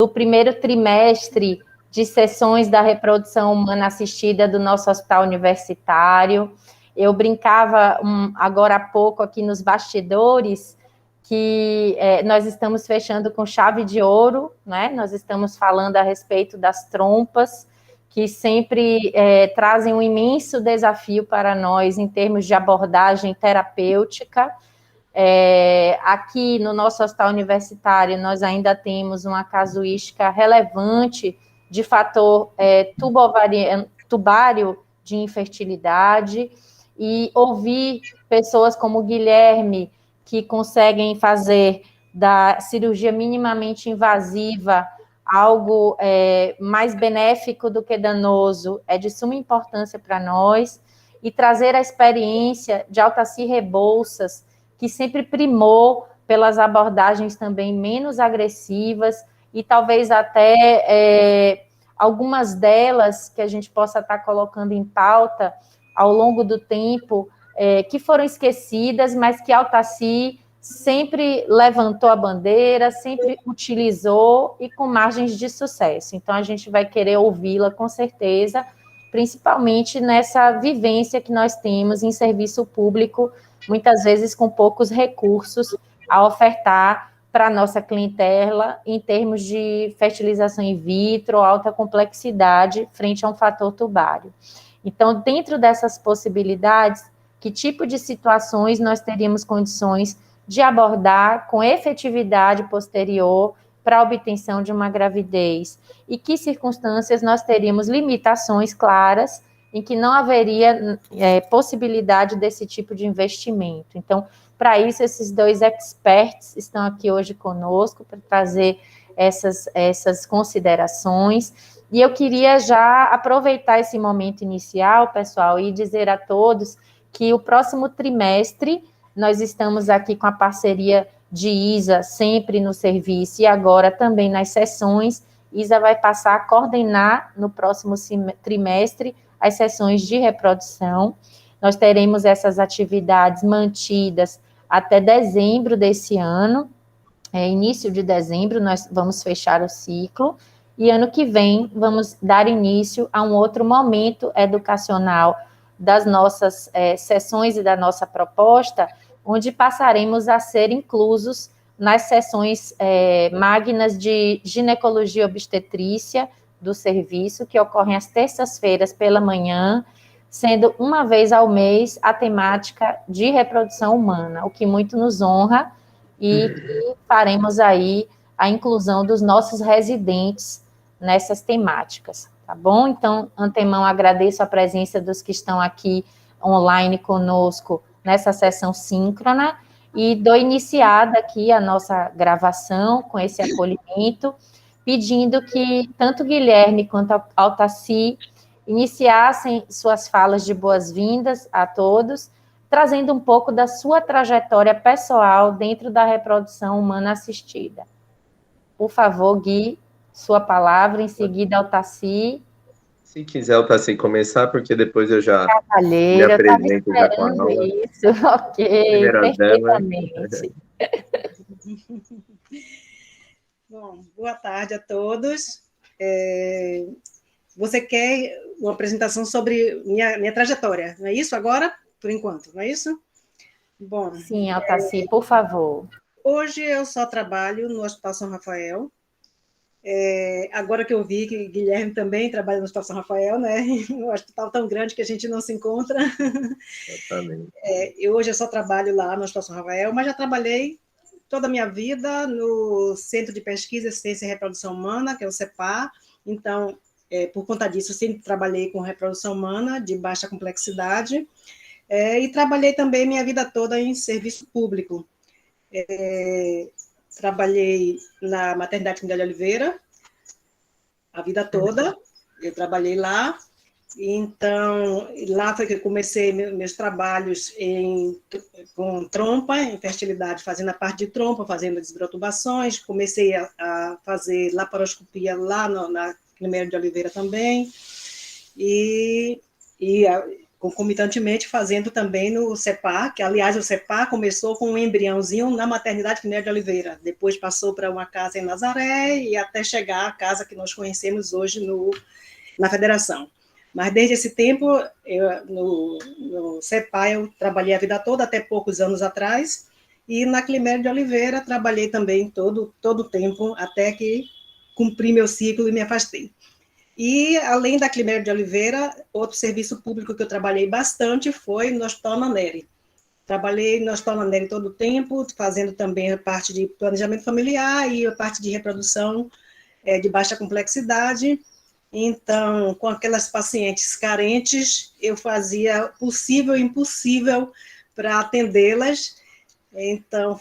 do primeiro trimestre de sessões da reprodução humana assistida do nosso hospital universitário. Eu brincava agora há pouco aqui nos bastidores que nós estamos fechando com chave de ouro, né? Nós estamos falando a respeito das trompas, que sempre trazem um imenso desafio para nós em termos de abordagem terapêutica. Aqui no nosso hospital universitário, nós ainda temos uma casuística relevante de fator tubário de infertilidade, e ouvir pessoas como o Guilherme, que conseguem fazer da cirurgia minimamente invasiva algo mais benéfico do que danoso, é de suma importância para nós, e trazer a experiência de Altaci Rebouças, que sempre primou pelas abordagens também menos agressivas, e talvez até algumas delas que a gente possa estar colocando em pauta ao longo do tempo, que foram esquecidas, mas que Altaci sempre levantou a bandeira, sempre utilizou e com margens de sucesso. Então, a gente vai querer ouvi-la com certeza, principalmente nessa vivência que nós temos em serviço público, muitas vezes com poucos recursos a ofertar para a nossa clientela em termos de fertilização in vitro, alta complexidade, frente a um fator tubário. Então, dentro dessas possibilidades, que tipo de situações nós teríamos condições de abordar com efetividade posterior para a obtenção de uma gravidez? E que circunstâncias nós teríamos limitações claras em que não haveria possibilidade desse tipo de investimento? Então, para isso, esses dois experts estão aqui hoje conosco para trazer essas considerações. E eu queria já aproveitar esse momento inicial, pessoal, e dizer a todos que o próximo trimestre nós estamos aqui com a parceria de Isa, sempre no serviço, e agora também nas sessões. Isa vai passar a coordenar no próximo trimestre as sessões de reprodução. Nós teremos essas atividades mantidas até dezembro desse ano. Início de dezembro nós vamos fechar o ciclo, e ano que vem vamos dar início a um outro momento educacional das nossas sessões e da nossa proposta, onde passaremos a ser inclusos nas sessões magnas de ginecologia obstetrícia do serviço, que ocorrem às terças-feiras pela manhã, sendo uma vez ao mês a temática de reprodução humana, o que muito nos honra, e que faremos aí a inclusão dos nossos residentes nessas temáticas, tá bom? Então, antemão, agradeço a presença dos que estão aqui online conosco nessa sessão síncrona, e dou iniciada aqui a nossa gravação com esse acolhimento, pedindo que tanto Guilherme quanto Altaci iniciassem suas falas de boas-vindas a todos, trazendo um pouco da sua trajetória pessoal dentro da reprodução humana assistida. Por favor, Gui, sua palavra, em seguida Altaci. Se quiser, Altaci, começar, porque depois eu já me apresento já com a aula. Isso, ok, perfeitamente. Bom, boa tarde a todos. Você quer uma apresentação sobre minha trajetória, não é isso agora? Por enquanto, não é isso? Bom, sim, Altaci, por favor. Hoje eu só trabalho no Hospital São Rafael. Agora que eu vi que Guilherme também trabalha no Hospital São Rafael, né? Um hospital tão grande que a gente não se encontra. Exatamente. Hoje eu só trabalho lá no Hospital São Rafael, mas já trabalhei toda a minha vida no Centro de Pesquisa, Ciência e Reprodução Humana, que é o CEPAR. Então, por conta disso, eu sempre trabalhei com reprodução humana de baixa complexidade, e trabalhei também minha vida toda em serviço público. Trabalhei na Maternidade Quindé de Oliveira a vida toda, eu trabalhei lá. Então, lá foi que eu comecei meus trabalhos com trompa, em fertilidade, fazendo a parte de trompa, fazendo desbrotubações. Comecei a fazer laparoscopia lá no Quindé de Oliveira também. concomitantemente fazendo também no CEPAR, que, aliás, o CEPAR começou com um embriãozinho na maternidade Climério de Oliveira, depois passou para uma casa em Nazaré e até chegar à casa que nós conhecemos hoje na Federação. Mas desde esse tempo, no CEPAR eu trabalhei a vida toda, até poucos anos atrás, e na Climério de Oliveira trabalhei também todo o tempo, até que cumpri meu ciclo e me afastei. E, além da Climério de Oliveira, outro serviço público que eu trabalhei bastante foi no Hospital Nanere. Trabalhei no Hospital Nanere todo o tempo, fazendo também a parte de planejamento familiar e a parte de reprodução de baixa complexidade. Então, com aquelas pacientes carentes, eu fazia possível e impossível para atendê-las. Então,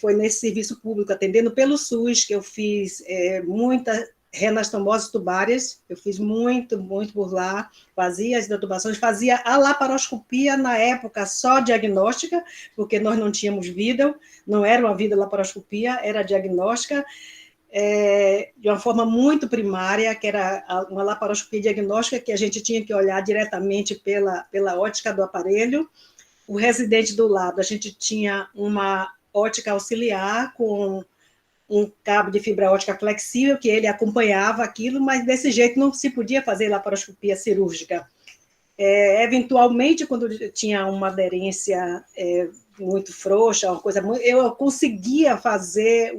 foi nesse serviço público, atendendo pelo SUS, que eu fiz muita renastomoses tubárias, eu fiz muito por lá, fazia as intubações, fazia a laparoscopia na época só diagnóstica, porque nós não tínhamos vídeo, não era uma videolaparoscopia, era diagnóstica, de uma forma muito primária, que era uma laparoscopia diagnóstica, que a gente tinha que olhar diretamente pela ótica do aparelho. O residente do lado, a gente tinha uma ótica auxiliar com um cabo de fibra ótica flexível, que ele acompanhava aquilo, mas desse jeito não se podia fazer laparoscopia cirúrgica. Eventualmente, quando tinha uma aderência muito frouxa, uma coisa, eu conseguia fazer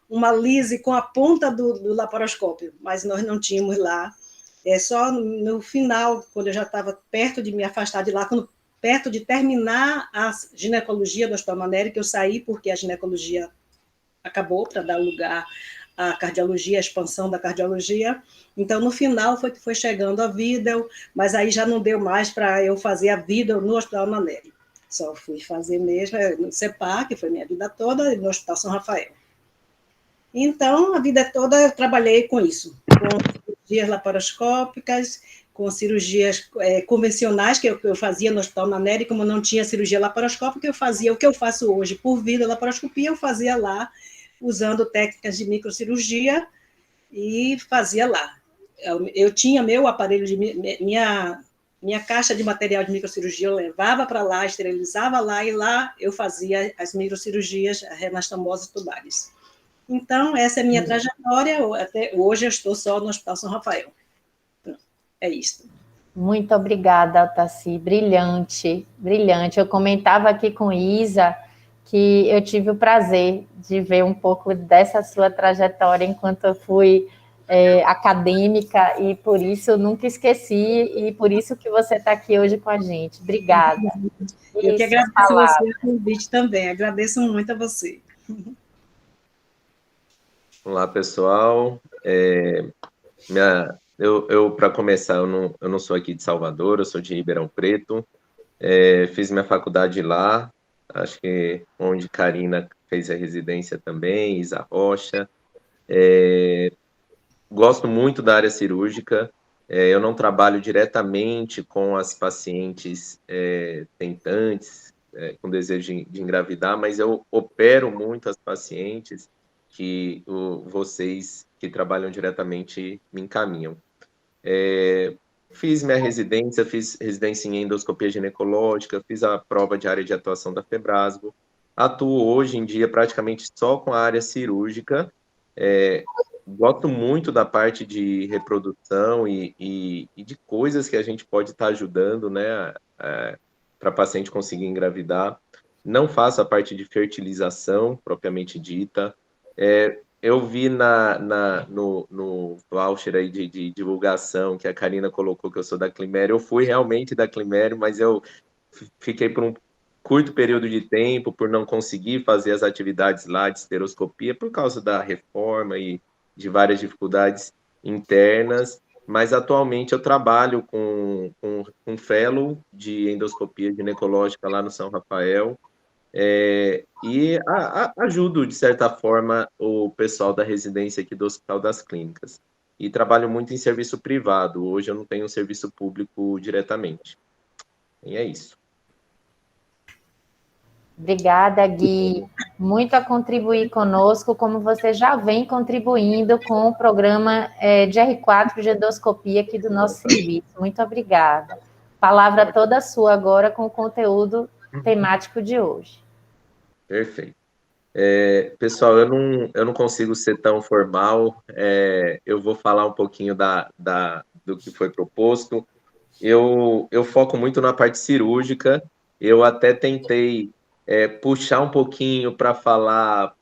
uma lise com a ponta do laparoscópio, mas nós não tínhamos lá. Só no final, quando eu já estava perto de me afastar de lá, perto de terminar a ginecologia do Hospital Nanere, que eu saí porque a ginecologia acabou para dar lugar à cardiologia, à expansão da cardiologia. Então, no final, foi chegando a vídeo, mas aí já não deu mais para eu fazer a vídeo no Hospital Nanere. Só fui fazer mesmo no CEPAR, que foi minha vida toda, e no Hospital São Rafael. Então, a vida toda eu trabalhei com isso, com cirurgias laparoscópicas, com cirurgias convencionais, que eu fazia no Hospital Nanere, como não tinha cirurgia laparoscópica, eu fazia o que eu faço hoje por videolaparoscopia, eu fazia lá, usando técnicas de microcirurgia, e fazia lá. Eu tinha meu aparelho, minha caixa de material de microcirurgia, eu levava para lá, esterilizava lá, e lá eu fazia as microcirurgias, a renastomose tubares. Então, essa é a minha trajetória, até hoje eu estou só no Hospital São Rafael. É isso. Muito obrigada, Altaci, brilhante, brilhante. Eu comentava aqui com Isa que eu tive o prazer de ver um pouco dessa sua trajetória enquanto eu fui acadêmica, e por isso eu nunca esqueci, e por isso que você está aqui hoje com a gente. Obrigada. Eu que agradeço a você o convite também, agradeço muito a você. Olá, pessoal. Para começar, eu não sou aqui de Salvador, eu sou de Ribeirão Preto. Fiz minha faculdade lá, acho que onde Karina fez a residência também, Isa Rocha. Gosto muito da área cirúrgica. Eu não trabalho diretamente com as pacientes tentantes, com desejo de engravidar, mas eu opero muito as pacientes que vocês que trabalham diretamente me encaminham. Fiz minha residência, fiz residência em endoscopia ginecológica, fiz a prova de área de atuação da Febrasgo, atuo hoje em dia praticamente só com a área cirúrgica, gosto muito da parte de reprodução e de coisas que a gente pode estar ajudando, né, para a paciente conseguir engravidar. Não faço a parte de fertilização, propriamente dita. Eu vi no voucher aí de divulgação que a Karina colocou que eu sou da Climério. Eu fui realmente da Climério, mas eu fiquei por um curto período de tempo, por não conseguir fazer as atividades lá de esteroscopia, por causa da reforma e de várias dificuldades internas, mas atualmente eu trabalho com fellow de endoscopia ginecológica lá no São Rafael, e ajudo, de certa forma, o pessoal da residência aqui do Hospital das Clínicas. E trabalho muito em serviço privado. Hoje eu não tenho serviço público diretamente. E é isso. Obrigada, Gui. Muito a contribuir conosco, como você já vem contribuindo com o programa de R4 de endoscopia aqui do nosso serviço. Muito obrigada. Palavra toda sua agora com o conteúdo temático de hoje. Perfeito. Pessoal, eu não consigo ser tão formal, eu vou falar um pouquinho do que foi proposto. Eu foco muito na parte cirúrgica, eu até tentei puxar um pouquinho para falar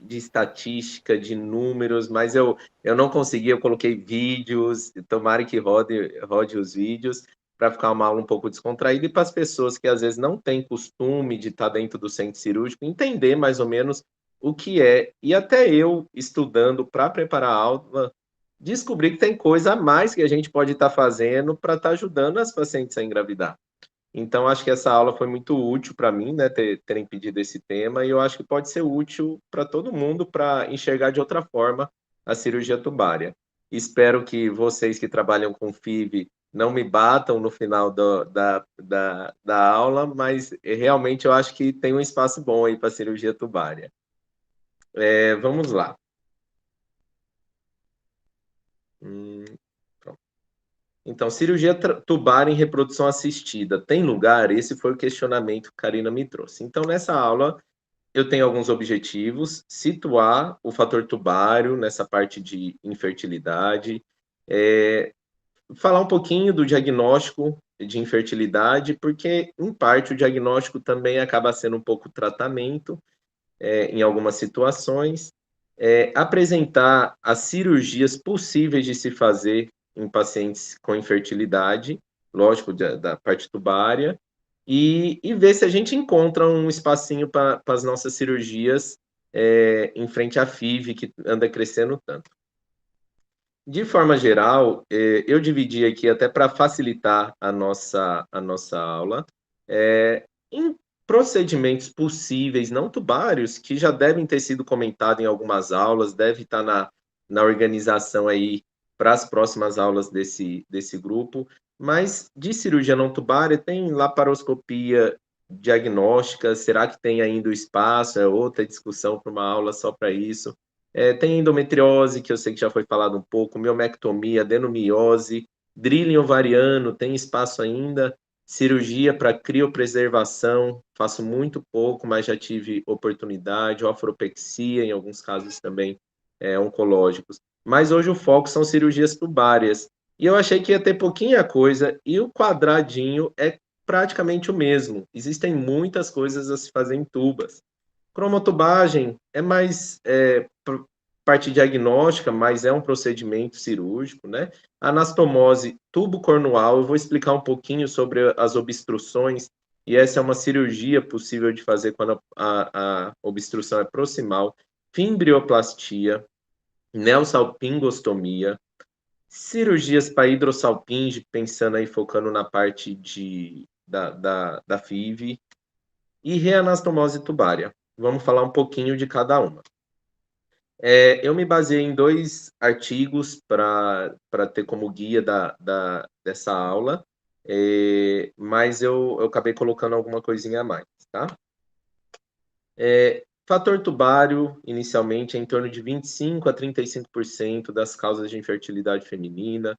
de estatística, de números, mas eu não consegui, eu coloquei vídeos, tomara que rode os vídeos, para ficar uma aula um pouco descontraída e para as pessoas que às vezes não têm costume de estar dentro do centro cirúrgico, entender mais ou menos o que é. E até eu, estudando para preparar a aula, descobri que tem coisa a mais que a gente pode estar fazendo para estar ajudando as pacientes a engravidar. Então, acho que essa aula foi muito útil para mim, né, terem pedido esse tema, e eu acho que pode ser útil para todo mundo para enxergar de outra forma a cirurgia tubária. Espero que vocês que trabalham com FIV não me batam no final da aula, mas realmente eu acho que tem um espaço bom aí para a cirurgia tubária. Vamos lá. Então, cirurgia tubária em reprodução assistida, tem lugar? Esse foi o questionamento que a Karina me trouxe. Então, nessa aula, eu tenho alguns objetivos, situar o fator tubário nessa parte de infertilidade, falar um pouquinho do diagnóstico de infertilidade, porque, em parte, o diagnóstico também acaba sendo um pouco tratamento, em algumas situações, apresentar as cirurgias possíveis de se fazer em pacientes com infertilidade, lógico, da parte tubária, e ver se a gente encontra um espacinho para as nossas cirurgias em frente à FIV, que anda crescendo tanto. De forma geral, eu dividi aqui até para facilitar a nossa aula, em procedimentos possíveis, não tubários, que já devem ter sido comentados em algumas aulas, deve estar na organização aí para as próximas aulas desse grupo, mas de cirurgia não tubária tem laparoscopia diagnóstica, será que tem ainda o espaço? É outra discussão para uma aula só para isso. Tem endometriose, que eu sei que já foi falado um pouco, miomectomia, adenomiose, drilling ovariano, tem espaço ainda, cirurgia para criopreservação, faço muito pouco, mas já tive oportunidade, ofropexia, em alguns casos também oncológicos. Mas hoje o foco são cirurgias tubárias. E eu achei que ia ter pouquinha coisa, e o quadradinho é praticamente o mesmo. Existem muitas coisas a se fazer em tubas. Cromotubagem é mais parte diagnóstica, mas é um procedimento cirúrgico, né? Anastomose tubo-cornual, eu vou explicar um pouquinho sobre as obstruções, e essa é uma cirurgia possível de fazer quando a obstrução é proximal. Fimbrioplastia, neosalpingostomia, cirurgias para hidrossalpinge, pensando aí, focando na parte da FIV, e reanastomose tubária. Vamos falar um pouquinho de cada uma. Eu me baseei em 2 artigos para ter como guia dessa aula, mas eu acabei colocando alguma coisinha a mais, tá? Fator tubário, inicialmente, é em torno de 25% a 35% das causas de infertilidade feminina.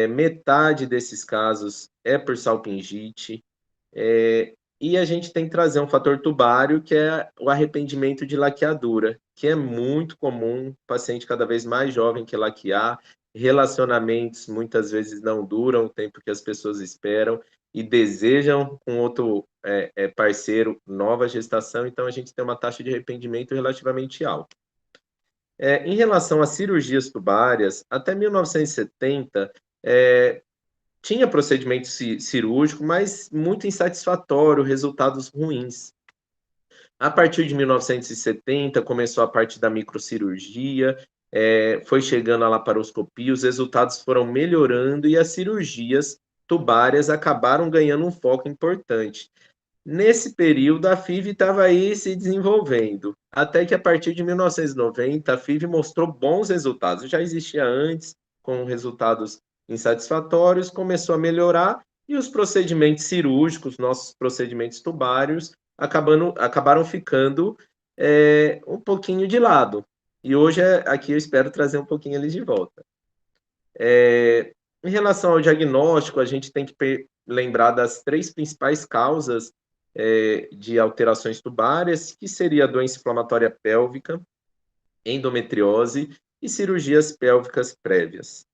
Metade desses casos é por salpingite. E a gente tem que trazer um fator tubário, que é o arrependimento de laqueadura, que é muito comum, paciente cada vez mais jovem que laquear, relacionamentos muitas vezes não duram o tempo que as pessoas esperam e desejam com outro parceiro nova gestação, então a gente tem uma taxa de arrependimento relativamente alta. Em relação às cirurgias tubárias, até 1970, tinha procedimento cirúrgico, mas muito insatisfatório, resultados ruins. A partir de 1970, começou a parte da microcirurgia, foi chegando a laparoscopia, os resultados foram melhorando e as cirurgias tubárias acabaram ganhando um foco importante. Nesse período, a FIV estava aí se desenvolvendo, até que a partir de 1990, a FIV mostrou bons resultados. Já existia antes, com resultados insatisfatórios, começou a melhorar, e os procedimentos cirúrgicos, nossos procedimentos tubários, acabaram ficando um pouquinho de lado. E hoje, aqui eu espero trazer um pouquinho eles de volta. Em relação ao diagnóstico, a gente tem que lembrar das 3 principais causas de alterações tubárias, que seria a doença inflamatória pélvica, endometriose e cirurgias pélvicas prévias.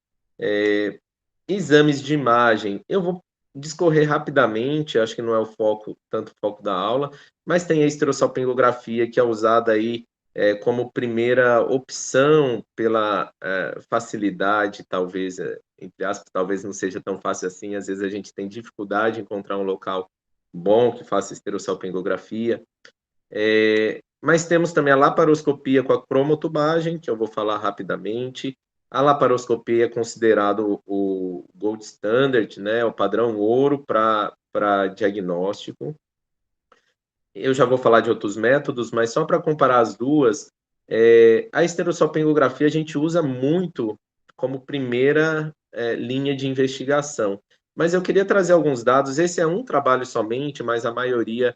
Exames de imagem, eu vou discorrer rapidamente, acho que não é o foco, tanto o foco da aula, mas tem a esterossalpingografia, que é usada aí como primeira opção pela facilidade, talvez, entre aspas, talvez não seja tão fácil assim, às vezes a gente tem dificuldade em encontrar um local bom que faça esterossalpingografia. Mas temos também a laparoscopia com a cromotubagem, que eu vou falar rapidamente. A laparoscopia é considerado o gold standard, né, o padrão ouro para diagnóstico. Eu já vou falar de outros métodos, mas só para comparar as duas, a esterossalpingografia a gente usa muito como primeira linha de investigação. Mas eu queria trazer alguns dados. Esse é um trabalho somente, mas a maioria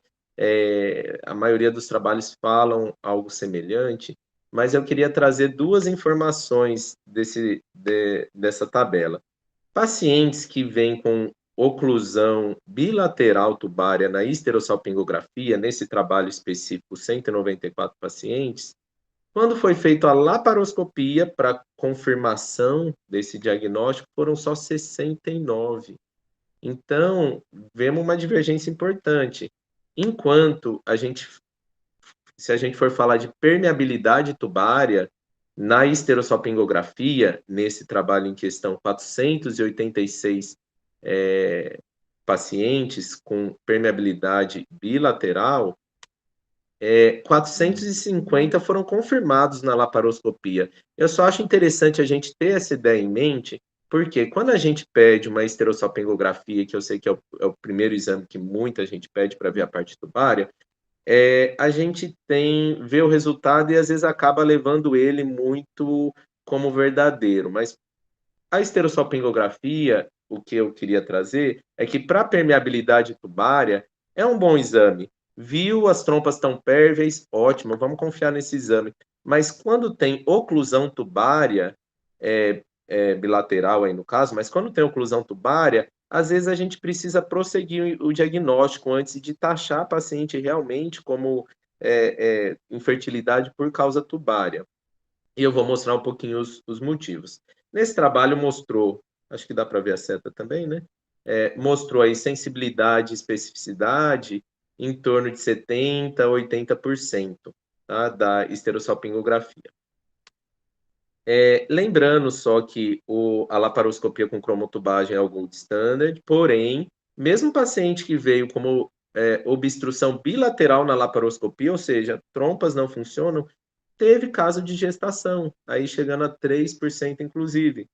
dos trabalhos falam algo semelhante. Mas eu queria trazer duas informações dessa tabela. Pacientes que vêm com oclusão bilateral tubária na esterossalpingografia, nesse trabalho específico, 194 pacientes, quando foi feita a laparoscopia para confirmação desse diagnóstico, foram só 69. Então, vemos uma divergência importante. Enquanto se a gente for falar de permeabilidade tubária, na esterossalpingografia, nesse trabalho em questão, 486 pacientes com permeabilidade bilateral, 450 foram confirmados na laparoscopia. Eu só acho interessante a gente ter essa ideia em mente, porque quando a gente pede uma esterossalpingografia, que eu sei que é o primeiro exame que muita gente pede para ver a parte tubária, a gente vê o resultado e às vezes acaba levando ele muito como verdadeiro. Mas a esterossalpingografia, o que eu queria trazer, é que para permeabilidade tubária é um bom exame. Viu as trompas tão pérveis? Ótimo, vamos confiar nesse exame. Mas quando tem oclusão tubária, bilateral aí no caso, mas quando tem oclusão tubária, às vezes a gente precisa prosseguir o diagnóstico antes de taxar a paciente realmente como infertilidade por causa tubária. E eu vou mostrar um pouquinho os motivos. Nesse trabalho mostrou, acho que dá para ver a seta também, né? Mostrou aí sensibilidade e especificidade em torno de 70% a 80%, tá, da esterossalpingografia. Lembrando só que a laparoscopia com cromotubagem é o gold standard, porém, mesmo paciente que veio como obstrução bilateral na laparoscopia, ou seja, trompas não funcionam, teve caso de gestação, aí chegando a 3%, inclusive.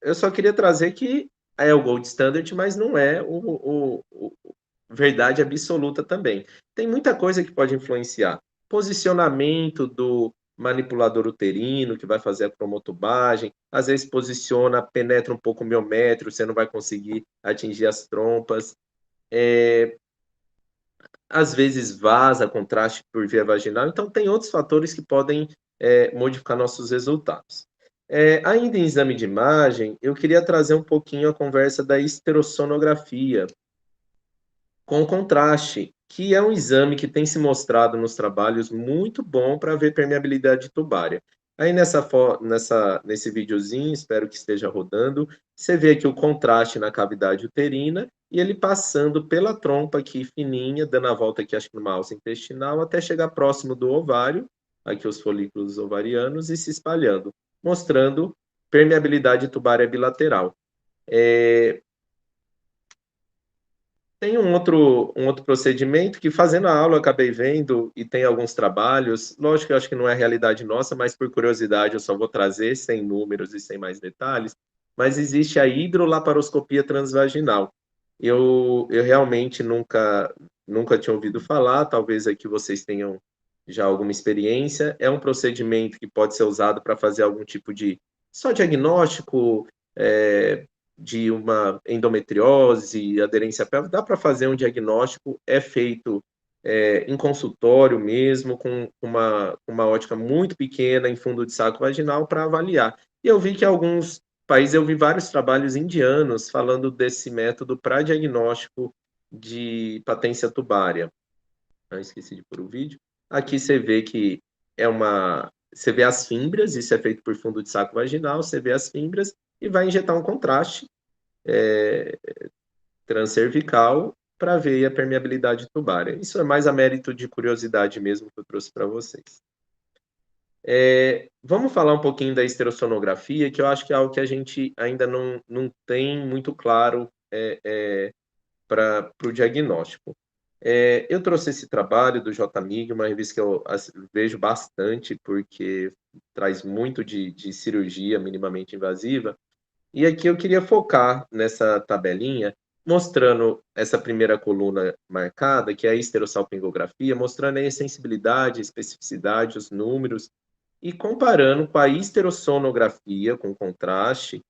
Eu só queria trazer que é o gold standard, mas não é o verdade absoluta também. Tem muita coisa que pode influenciar. Posicionamento do manipulador uterino, que vai fazer a cromotubagem, às vezes posiciona, penetra um pouco o miométrio, você não vai conseguir atingir as trompas. Às vezes vaza contraste por via vaginal, então tem outros fatores que podem modificar nossos resultados. Ainda em exame de imagem, eu queria trazer um pouquinho a conversa da esterosonografia com contraste, que é um exame que tem se mostrado nos trabalhos muito bom para ver permeabilidade tubária. Aí nesse videozinho, espero que esteja rodando, você vê aqui o contraste na cavidade uterina e ele passando pela trompa aqui fininha, dando a volta aqui, acho que numa alça intestinal, até chegar próximo do ovário, aqui os folículos ovarianos, e se espalhando, mostrando permeabilidade tubária bilateral. Tem um outro procedimento que, fazendo a aula, eu acabei vendo, e tem alguns trabalhos, lógico que eu acho que não é realidade nossa, mas por curiosidade eu só vou trazer, sem números e sem mais detalhes, mas existe a hidrolaparoscopia transvaginal. Eu realmente nunca tinha ouvido falar, talvez aqui vocês tenham já alguma experiência. É um procedimento que pode ser usado para fazer algum tipo de só diagnóstico, de uma endometriose, aderência pélvica, dá para fazer um diagnóstico, é feito em consultório mesmo, com uma ótica muito pequena, em fundo de saco vaginal, para avaliar. E eu vi que alguns país eu vi vários trabalhos indianos falando desse método para diagnóstico de patência tubária. Esqueci de pôr o vídeo. Aqui você vê que você vê as fímbrias, isso é feito por fundo de saco vaginal, você vê as fímbrias e vai injetar um contraste transcervical para ver a permeabilidade tubária. Isso é mais a mérito de curiosidade mesmo que eu trouxe para vocês. Vamos falar um pouquinho da esterosonografia, que eu acho que é algo que a gente ainda não tem muito claro para o diagnóstico. Eu trouxe esse trabalho do JMIG, uma revista que eu vejo bastante, porque traz muito de cirurgia minimamente invasiva, e aqui eu queria focar nessa tabelinha, mostrando essa primeira coluna marcada, que é a esterossalpingografia, mostrando a sensibilidade, a especificidade, os números, e comparando com a esterosonografia, com contraste,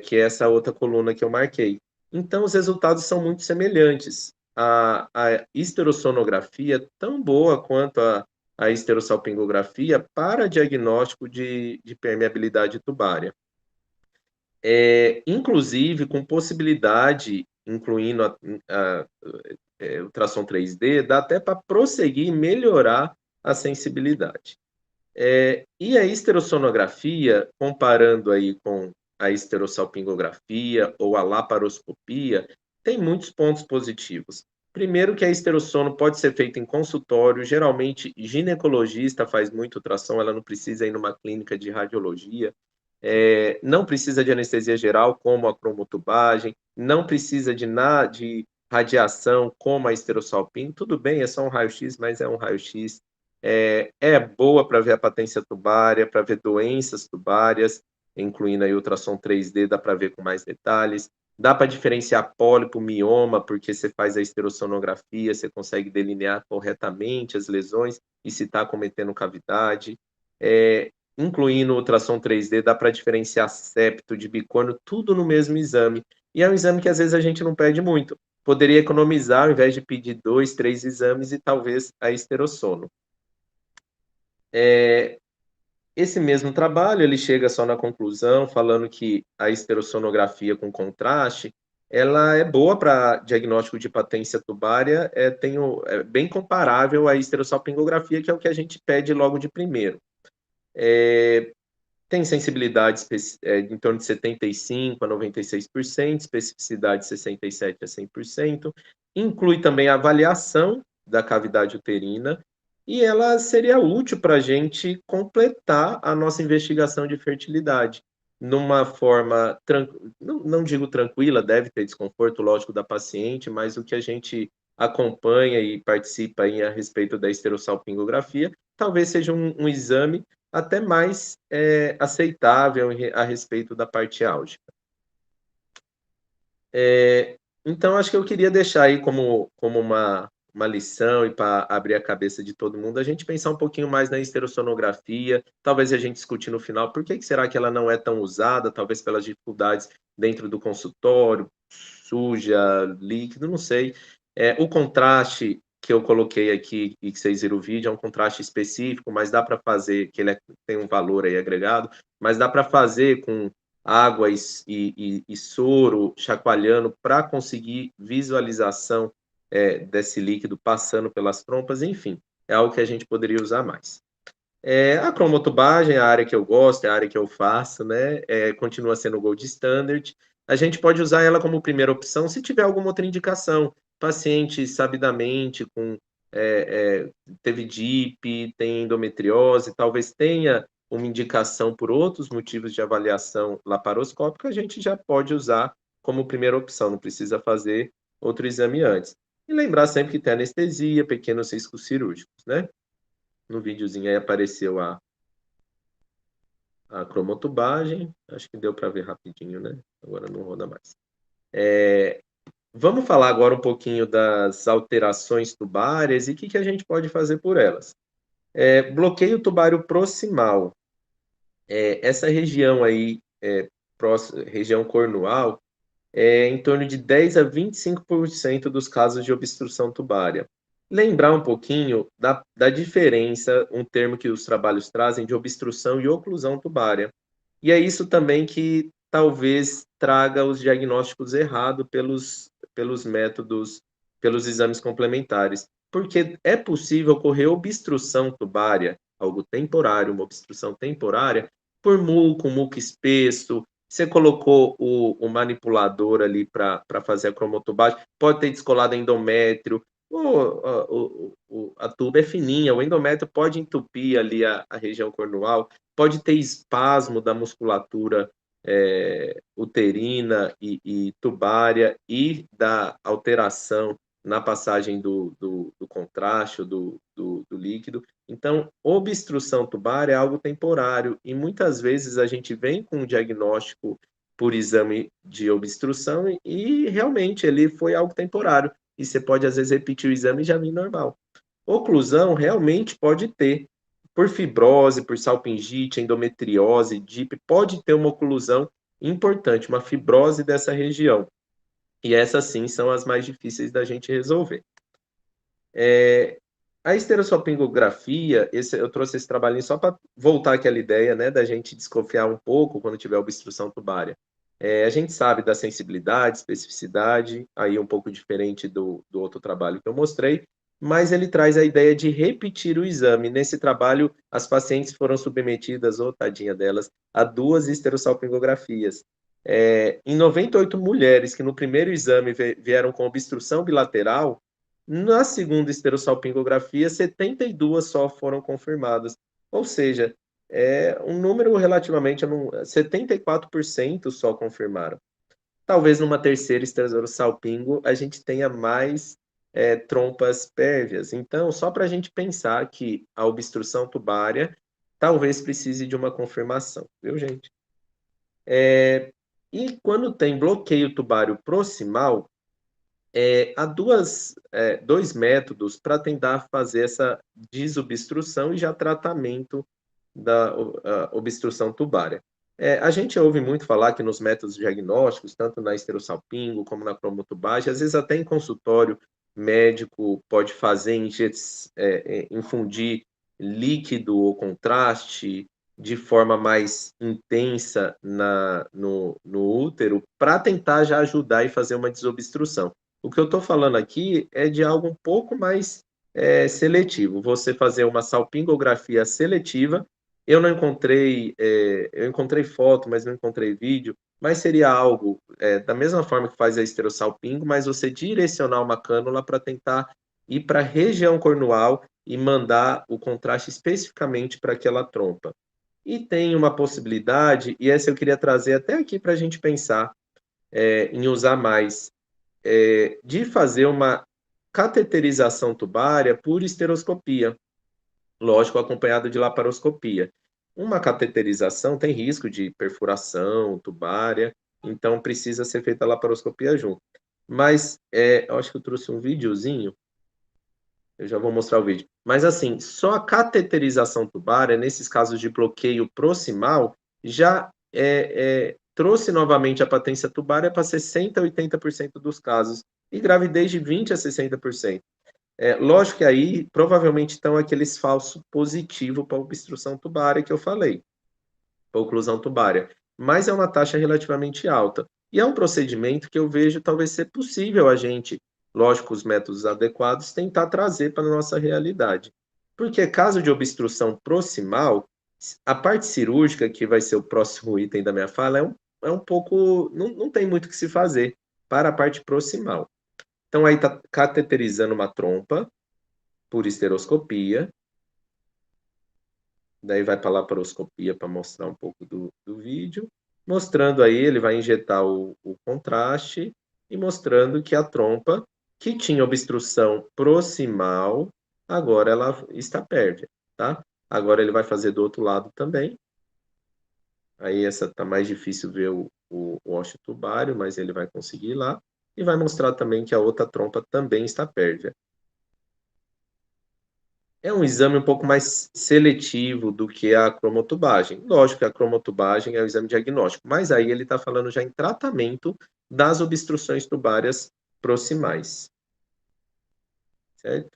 que é essa outra coluna que eu marquei. Então, os resultados são muito semelhantes. A esterosonografia é tão boa quanto a esterossalpingografia para diagnóstico de permeabilidade tubária. Inclusive, com possibilidade, incluindo ultrassom 3D, dá até para prosseguir e melhorar a sensibilidade. E a esterosonografia, comparando aí com a esterossalpingografia ou a laparoscopia, tem muitos pontos positivos. Primeiro que a esterossono pode ser feita em consultório, geralmente ginecologista faz muito ultrassom, ela não precisa ir numa clínica de radiologia, não precisa de anestesia geral, como a cromotubagem, não precisa de radiação, como a esterossalping, tudo bem, é só um raio-x, mas é um raio-x. Boa para ver a patência tubária, para ver doenças tubárias, incluindo aí ultrassom 3D, dá para ver com mais detalhes. Dá para diferenciar pólipo, mioma, porque você faz a esterosonografia, você consegue delinear corretamente as lesões e se está cometendo cavidade. Incluindo o ultrassom 3D, dá para diferenciar septo de bicórnio, tudo no mesmo exame. E é um exame que às vezes a gente não pede muito. Poderia economizar, ao invés de pedir 2, 3 exames, e talvez a esterossono. Esse mesmo trabalho, ele chega só na conclusão, falando que a esterosonografia com contraste, ela é boa para diagnóstico de patência tubária, é bem comparável à esterossalpingografia, que é o que a gente pede logo de primeiro. Tem sensibilidade em torno de 75% a 96%, especificidade de 67% a 100%, inclui também a avaliação da cavidade uterina, e ela seria útil para a gente completar a nossa investigação de fertilidade, numa forma, não digo tranquila, deve ter desconforto, lógico, da paciente, mas o que a gente acompanha e participa aí a respeito da esterossalpingografia, talvez seja um exame até mais aceitável a respeito da parte álgica. Então, acho que eu queria deixar aí como uma lição e para abrir a cabeça de todo mundo, a gente pensar um pouquinho mais na esterosonografia, talvez a gente discutir no final por que será que ela não é tão usada, talvez pelas dificuldades dentro do consultório, suja, líquido, não sei. O contraste que eu coloquei aqui e que vocês viram o vídeo é um contraste específico, mas dá para fazer, que ele tem um valor aí agregado, mas dá para fazer com água e soro chacoalhando para conseguir visualização desse líquido passando pelas trompas, enfim, é algo que a gente poderia usar mais. A cromotubagem é a área que eu gosto, é a área que eu faço, né? Continua sendo o gold standard. A gente pode usar ela como primeira opção se tiver alguma outra indicação. Paciente sabidamente teve DIP, tem endometriose, talvez tenha uma indicação por outros motivos de avaliação laparoscópica, a gente já pode usar como primeira opção, não precisa fazer outro exame antes. E lembrar sempre que tem anestesia, pequenos riscos cirúrgicos, né? No videozinho aí apareceu a cromotubagem, acho que deu para ver rapidinho, né? Agora não roda mais. Vamos falar agora um pouquinho das alterações tubárias e o que a gente pode fazer por elas. Bloqueio tubário proximal. Essa região aí, região cornual, em torno de 10 a 25% dos casos de obstrução tubária. Lembrar um pouquinho da diferença, um termo que os trabalhos trazem, de obstrução e oclusão tubária. E é isso também que talvez traga os diagnósticos errados pelos métodos, pelos exames complementares. Porque é possível ocorrer obstrução tubária, algo temporário, uma obstrução temporária, por muco espesso. Você colocou o manipulador ali para fazer a cromotubagem, pode ter descolado endométrio, a tuba é fininha, o endométrio pode entupir ali a região cornual, pode ter espasmo da musculatura uterina e tubária e da alteração na passagem do contraste, do líquido. Então, obstrução tubária é algo temporário e muitas vezes a gente vem com um diagnóstico por exame de obstrução e realmente ele foi algo temporário. E você pode, às vezes, repetir o exame e já vir normal. Oclusão realmente pode ter, por fibrose, por salpingite, endometriose, DIP, pode ter uma oclusão importante, uma fibrose dessa região. E essas, sim, são as mais difíceis da gente resolver. A esterossalpingografia, eu trouxe esse trabalhinho só para voltar àquela ideia, né, da gente desconfiar um pouco quando tiver obstrução tubária. A gente sabe da sensibilidade, especificidade, aí um pouco diferente do outro trabalho que eu mostrei, mas ele traz a ideia de repetir o exame. Nesse trabalho, as pacientes foram submetidas, tadinha delas, a 2 esterossalpingografias. Em 98 mulheres que no primeiro exame vieram com obstrução bilateral, na segunda esterossalpingografia, 72 só foram confirmadas. Ou seja, um número relativamente, 74% só confirmaram. Talvez numa terceira esterossalpingo a gente tenha mais trompas pérvias. Então, só para a gente pensar que a obstrução tubária talvez precise de uma confirmação, viu, gente? E quando tem bloqueio tubário proximal, há dois métodos para tentar fazer essa desobstrução e já tratamento da obstrução tubária. A gente ouve muito falar que nos métodos diagnósticos, tanto na esterossalpingo como na cromotubagem, às vezes até em consultório médico pode fazer, infundir líquido ou contraste de forma mais intensa no útero para tentar já ajudar e fazer uma desobstrução. O que eu estou falando aqui é de algo um pouco mais seletivo. Você fazer uma salpingografia seletiva. Eu não encontrei, eu encontrei foto, mas não encontrei vídeo, mas seria algo da mesma forma que faz a esterossalpingo, mas você direcionar uma cânula para tentar ir para a região cornual e mandar o contraste especificamente para aquela trompa. E tem uma possibilidade, e essa eu queria trazer até aqui para a gente pensar em usar mais, de fazer uma cateterização tubária por esteroscopia, lógico, acompanhado de laparoscopia. Uma cateterização tem risco de perfuração tubária, então precisa ser feita a laparoscopia junto. Mas, eu acho que eu trouxe um videozinho, eu já vou mostrar o vídeo. Mas, assim, só a cateterização tubária, nesses casos de bloqueio proximal, já trouxe novamente a patência tubária para 60% a 80% dos casos, e gravidez de 20% a 60%. Lógico que aí, provavelmente, estão aqueles falsos positivos para obstrução tubária que eu falei, para oclusão tubária. Mas é uma taxa relativamente alta. E é um procedimento que eu vejo talvez ser possível a gente, lógico, os métodos adequados, tentar trazer para a nossa realidade. Porque caso de obstrução proximal, a parte cirúrgica, que vai ser o próximo item da minha fala, é um pouco... Não tem muito o que se fazer para a parte proximal. Então, aí está cateterizando uma trompa por esteroscopia. Daí vai para a laparoscopia para mostrar um pouco do vídeo. Mostrando aí, ele vai injetar o contraste e mostrando que a trompa, que tinha obstrução proximal, agora ela está pérvia, tá? Agora ele vai fazer do outro lado também. Aí essa tá mais difícil ver o ósseo tubário, mas ele vai conseguir ir lá. E vai mostrar também que a outra trompa também está pérvia. É um exame um pouco mais seletivo do que a cromotubagem. Lógico que a cromotubagem é o exame diagnóstico, mas aí ele está falando já em tratamento das obstruções tubárias proximais. Certo?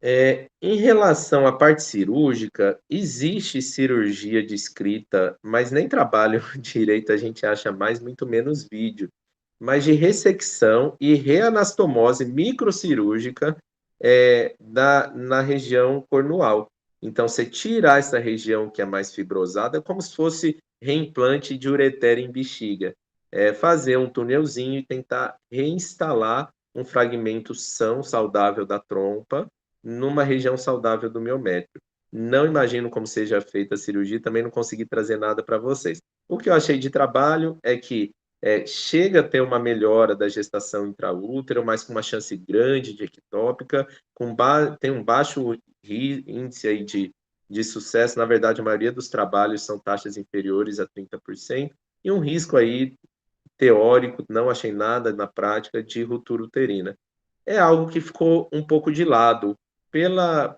Em relação à parte cirúrgica, existe cirurgia descrita, mas nem trabalho direito a gente acha mais, muito menos vídeo. Mas de ressecção e reanastomose microcirúrgica na região cornual. Então, você tirar essa região que é mais fibrosada, é como se fosse reimplante de ureter em bexiga. Fazer um túnelzinho e tentar reinstalar um fragmento são, saudável da trompa, numa região saudável do miométrio. Não imagino como seja feita a cirurgia, também não consegui trazer nada para vocês. O que eu achei de trabalho é que chega a ter uma melhora da gestação intraútero, mas com uma chance grande de ectópica, tem um baixo índice aí de sucesso. Na verdade, a maioria dos trabalhos são taxas inferiores a 30%, e um risco aí teórico, não achei nada na prática, de ruptura uterina. É algo que ficou um pouco de lado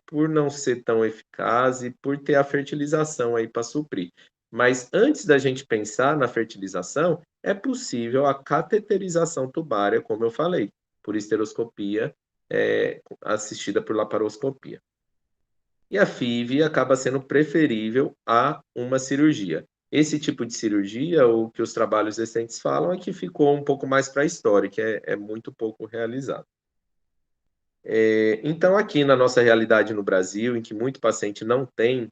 por não ser tão eficaz e por ter a fertilização aí para suprir. Mas antes da gente pensar na fertilização, é possível a cateterização tubária, como eu falei, por histeroscopia, assistida por laparoscopia. E a FIV acaba sendo preferível a uma cirurgia. Esse tipo de cirurgia, o que os trabalhos recentes falam, é que ficou um pouco mais para a história, que é muito pouco realizado. Então, aqui na nossa realidade no Brasil, em que muito paciente não tem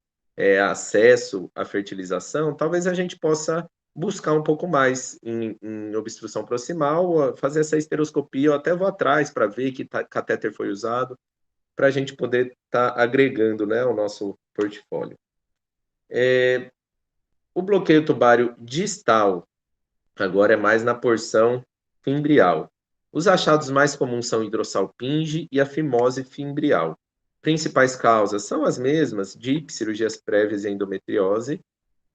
acesso à fertilização, talvez a gente possa buscar um pouco mais em obstrução proximal, fazer essa esteroscopia. Eu até vou atrás para ver que catéter foi usado, para a gente poder estar agregando, né, ao nosso portfólio. O bloqueio tubário distal, agora é mais na porção fimbrial. Os achados mais comuns são hidrossalpinge e a fimose fimbrial. Principais causas são as mesmas, DIP, cirurgias prévias e endometriose.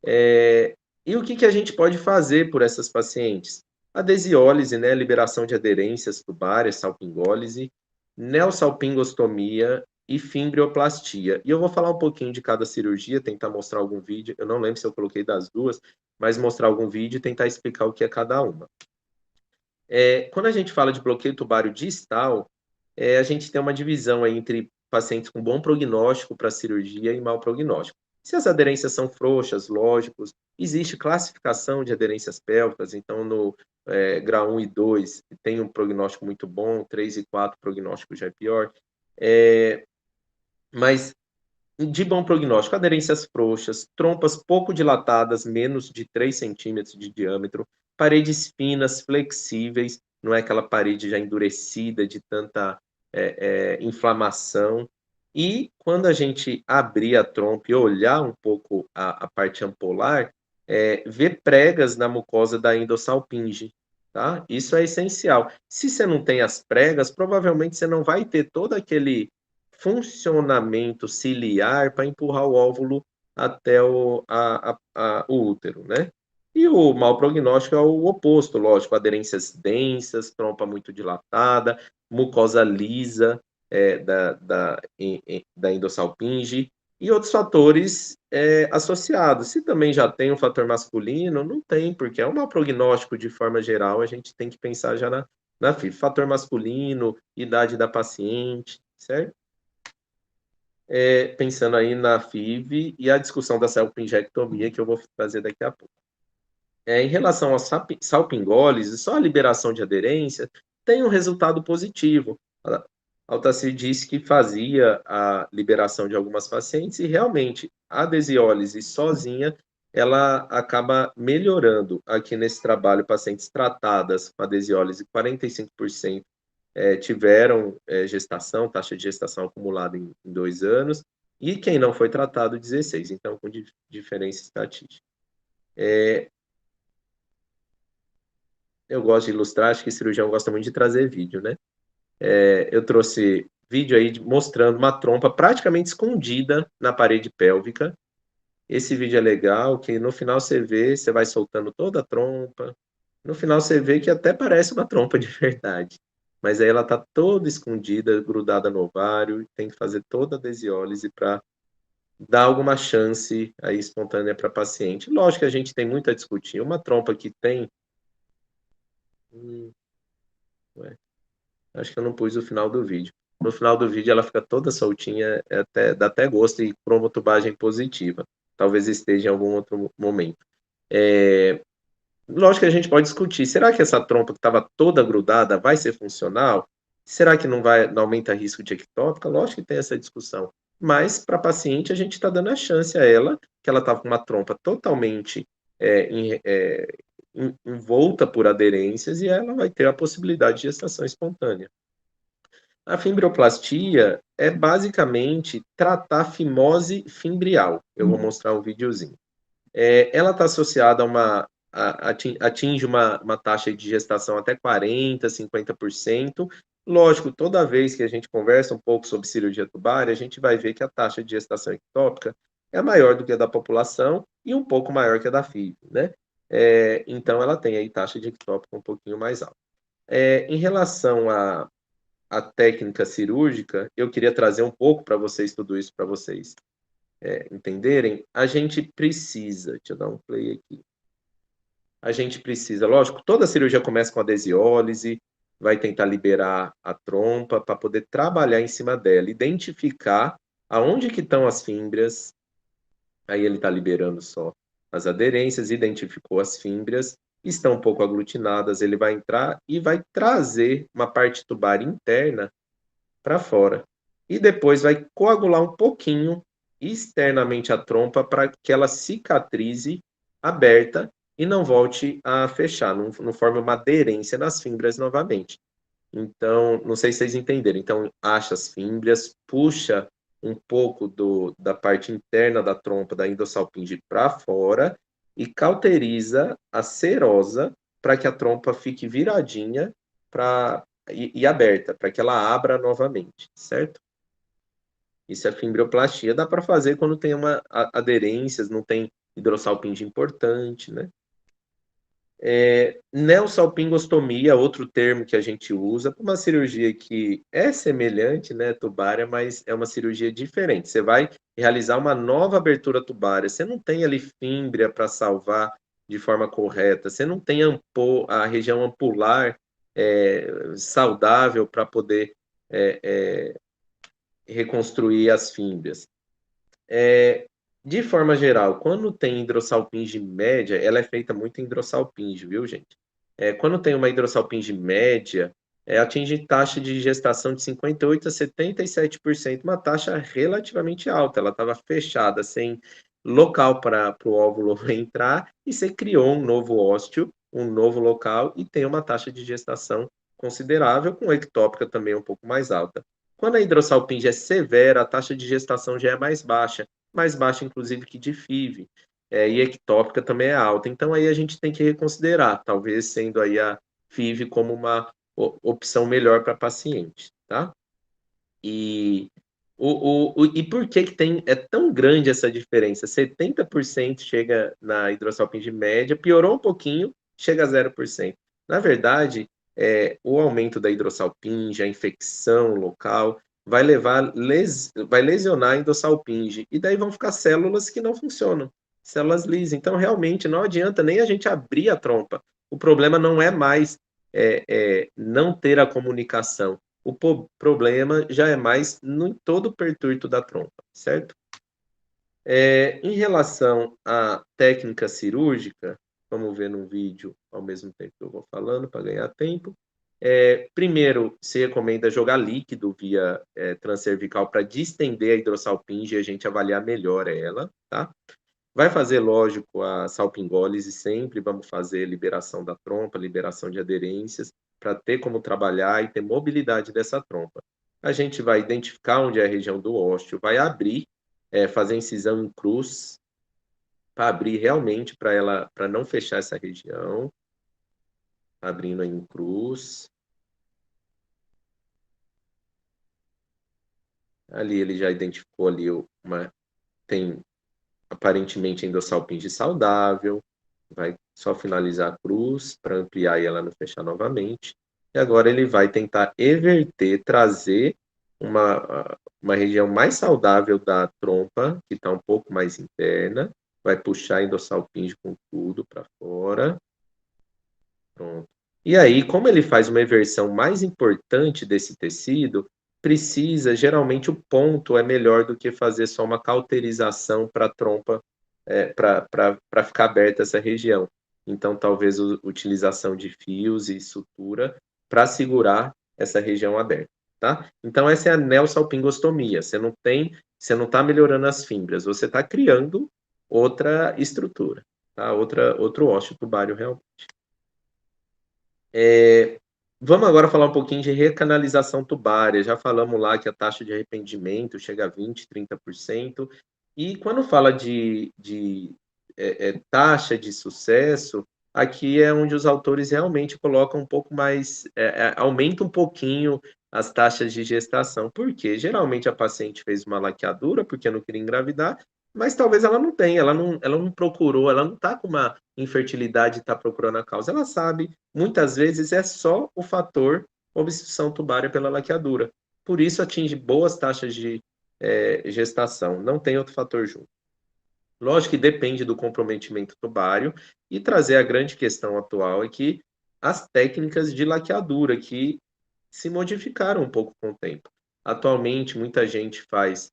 E o que a gente pode fazer por essas pacientes? Adesiólise, né, liberação de aderências tubárias, salpingólise, neosalpingostomia e fimbrioplastia. E eu vou falar um pouquinho de cada cirurgia, tentar mostrar algum vídeo. Eu não lembro se eu coloquei das duas, mas mostrar algum vídeo e tentar explicar o que é cada uma. Quando a gente fala de bloqueio tubário distal, a gente tem uma divisão aí entre pacientes com bom prognóstico para cirurgia e mau prognóstico. Se as aderências são frouxas, lógicos, existe classificação de aderências pélvicas, então no grau 1 e 2 tem um prognóstico muito bom, 3 e 4 prognóstico já é pior. Mas de bom prognóstico, aderências frouxas, trompas pouco dilatadas, menos de 3 centímetros de diâmetro, paredes finas, flexíveis, não é aquela parede já endurecida de tanta inflamação. E quando a gente abrir a trompa e olhar um pouco a parte ampolar, ver pregas na mucosa da endossalpinge, tá? Isso é essencial. Se você não tem as pregas, provavelmente você não vai ter todo aquele funcionamento ciliar para empurrar o óvulo até o útero, né? E o mau prognóstico é o oposto, lógico, aderências densas, trompa muito dilatada, mucosa lisa da endossalpinge e outros fatores associados. Se também já tem um fator masculino, não tem, porque é um mau prognóstico de forma geral, a gente tem que pensar já na FIV. Fator masculino, idade da paciente, certo? Pensando aí na FIV e a discussão da salpingectomia, que eu vou trazer daqui a pouco. Em relação à salpingólise, só a liberação de aderência tem um resultado positivo. A Altacir disse que fazia a liberação de algumas pacientes e realmente a adesiólise sozinha ela acaba melhorando. Aqui nesse trabalho, pacientes tratadas com adesiólise, 45% tiveram gestação, taxa de gestação acumulada em 2 anos, e quem não foi tratado, 16, então com diferença estatística. Eu gosto de ilustrar, acho que cirurgião gosta muito de trazer vídeo, né? Eu trouxe vídeo aí mostrando uma trompa praticamente escondida na parede pélvica. Esse vídeo é legal, que no final você vê, você vai soltando toda a trompa, no final você vê que até parece uma trompa de verdade. Mas aí ela está toda escondida, grudada no ovário, tem que fazer toda a adesiólise para dar alguma chance aí espontânea para paciente. Lógico que a gente tem muito a discutir. Uma trompa que tem... acho que eu não pus o final do vídeo. no final do vídeo ela fica toda soltinha, dá até gosto e cromotubagem positiva. Talvez esteja em algum outro momento. Lógico que a gente pode discutir, será que essa trompa que estava toda grudada vai ser funcional? Será que não aumenta risco de ectópica? Lógico que tem essa discussão. Mas, para a paciente, a gente está dando a chance a ela, que ela estava com uma trompa totalmente envolta por aderências, e ela vai ter a possibilidade de gestação espontânea. A fimbrioplastia é basicamente tratar fimose fimbrial. Eu vou mostrar um videozinho. Ela está associada atinge uma taxa de gestação até 40%, 50%. Lógico, toda vez que a gente conversa um pouco sobre cirurgia tubária, a gente vai ver que a taxa de gestação ectópica é maior do que a da população e um pouco maior que a da FIV, né? Então, ela tem aí taxa de ectópica um pouquinho mais alta. Em relação à técnica cirúrgica, eu queria trazer um pouco para vocês, tudo isso para vocês entenderem. A gente precisa, deixa eu dar um play aqui. A gente precisa, lógico, toda cirurgia começa com adesiólise, vai tentar liberar a trompa para poder trabalhar em cima dela, identificar aonde que estão as fímbrias. Aí ele está liberando só as aderências, identificou as fímbrias, estão um pouco aglutinadas, ele vai entrar e vai trazer uma parte tubária interna para fora. E depois vai coagular um pouquinho externamente a trompa para que ela cicatrize aberta e não volte a fechar, não forme uma aderência nas fímbrias novamente. Então, não sei se vocês entenderam. Então, acha as fímbrias, puxa um pouco da parte interna da trompa da endossalpinge para fora e cauteriza a serosa para que a trompa fique viradinha e aberta, para que ela abra novamente, certo? Isso é fimbrioplastia. Dá para fazer quando tem aderências, não tem hidrossalpinge importante, né? Neosalpingostomia, outro termo que a gente usa para uma cirurgia que é semelhante, né, tubária, mas é uma cirurgia diferente. Você vai realizar uma nova abertura tubária. Você não tem ali fímbria para salvar de forma correta. Você não tem a região ampular saudável para poder reconstruir as fímbrias. De forma geral, quando tem hidrossalpinge média, ela é feita muito em hidrossalpinge, viu, gente? Quando tem uma hidrossalpinge média, atinge taxa de gestação de 58% a 77%, uma taxa relativamente alta. Ela estava fechada, sem local para o óvulo entrar, e você criou um novo ósteo, um novo local, e tem uma taxa de gestação considerável, com ectópica também um pouco mais alta. Quando a hidrossalpinge é severa, a taxa de gestação já é mais baixa inclusive que de FIV, e ectópica também é alta. Então aí a gente tem que reconsiderar, talvez sendo aí a FIV como uma opção melhor para paciente, tá? E por que é tão grande essa diferença? 70% chega na hidrossalpinge média, piorou um pouquinho, chega a 0%. Na verdade, o aumento da hidrossalpinge, a infecção local, vai lesionar a endossalpinge, e daí vão ficar células que não funcionam, células lisas. Então, realmente, não adianta nem a gente abrir a trompa. O problema não é mais não ter a comunicação. O problema já é mais no todo o perturto da trompa, certo? Em relação à técnica cirúrgica, vamos ver no vídeo ao mesmo tempo que eu vou falando, para ganhar tempo. Primeiro, se recomenda jogar líquido via transcervical para distender a hidrossalpinge e a gente avaliar melhor ela, tá? Vai fazer, lógico, a salpingólise sempre, vamos fazer liberação da trompa, liberação de aderências, para ter como trabalhar e ter mobilidade dessa trompa. A gente vai identificar onde é a região do ósteo, vai abrir, fazer incisão em cruz, para abrir realmente para não fechar essa região. Abrindo aí em cruz. Ali ele já identificou ali tem aparentemente endossalpinge saudável, vai só finalizar a cruz para ampliar e ela não fechar novamente. E agora ele vai tentar everter, trazer uma região mais saudável da trompa, que está um pouco mais interna, vai puxar a endossalpinge com tudo para fora. Pronto. E aí, como ele faz uma eversão mais importante desse tecido, precisa, geralmente o ponto é melhor do que fazer só uma cauterização para a trompa, para ficar aberta essa região. Então, talvez utilização de fios e sutura para segurar essa região aberta, tá? Então, essa é a neosalpingostomia. Você não está melhorando as fibras, você está criando outra estrutura, tá? Outro ósseo tubário realmente. Vamos agora falar um pouquinho de recanalização tubária. Já falamos lá que a taxa de arrependimento chega a 20%, 30%. E quando fala de taxa de sucesso, aqui é onde os autores realmente colocam um pouco mais, aumenta um pouquinho as taxas de gestação. Por quê? Geralmente a paciente fez uma laqueadura porque não queria engravidar, mas talvez ela não tenha, ela não procurou, ela não está com uma infertilidade e está procurando a causa. Ela sabe, muitas vezes é só o fator obstrução tubária pela laqueadura. Por isso atinge boas taxas de gestação, não tem outro fator junto. Lógico que depende do comprometimento tubário, e trazer a grande questão atual é que as técnicas de laqueadura que se modificaram um pouco com o tempo. Atualmente, muita gente faz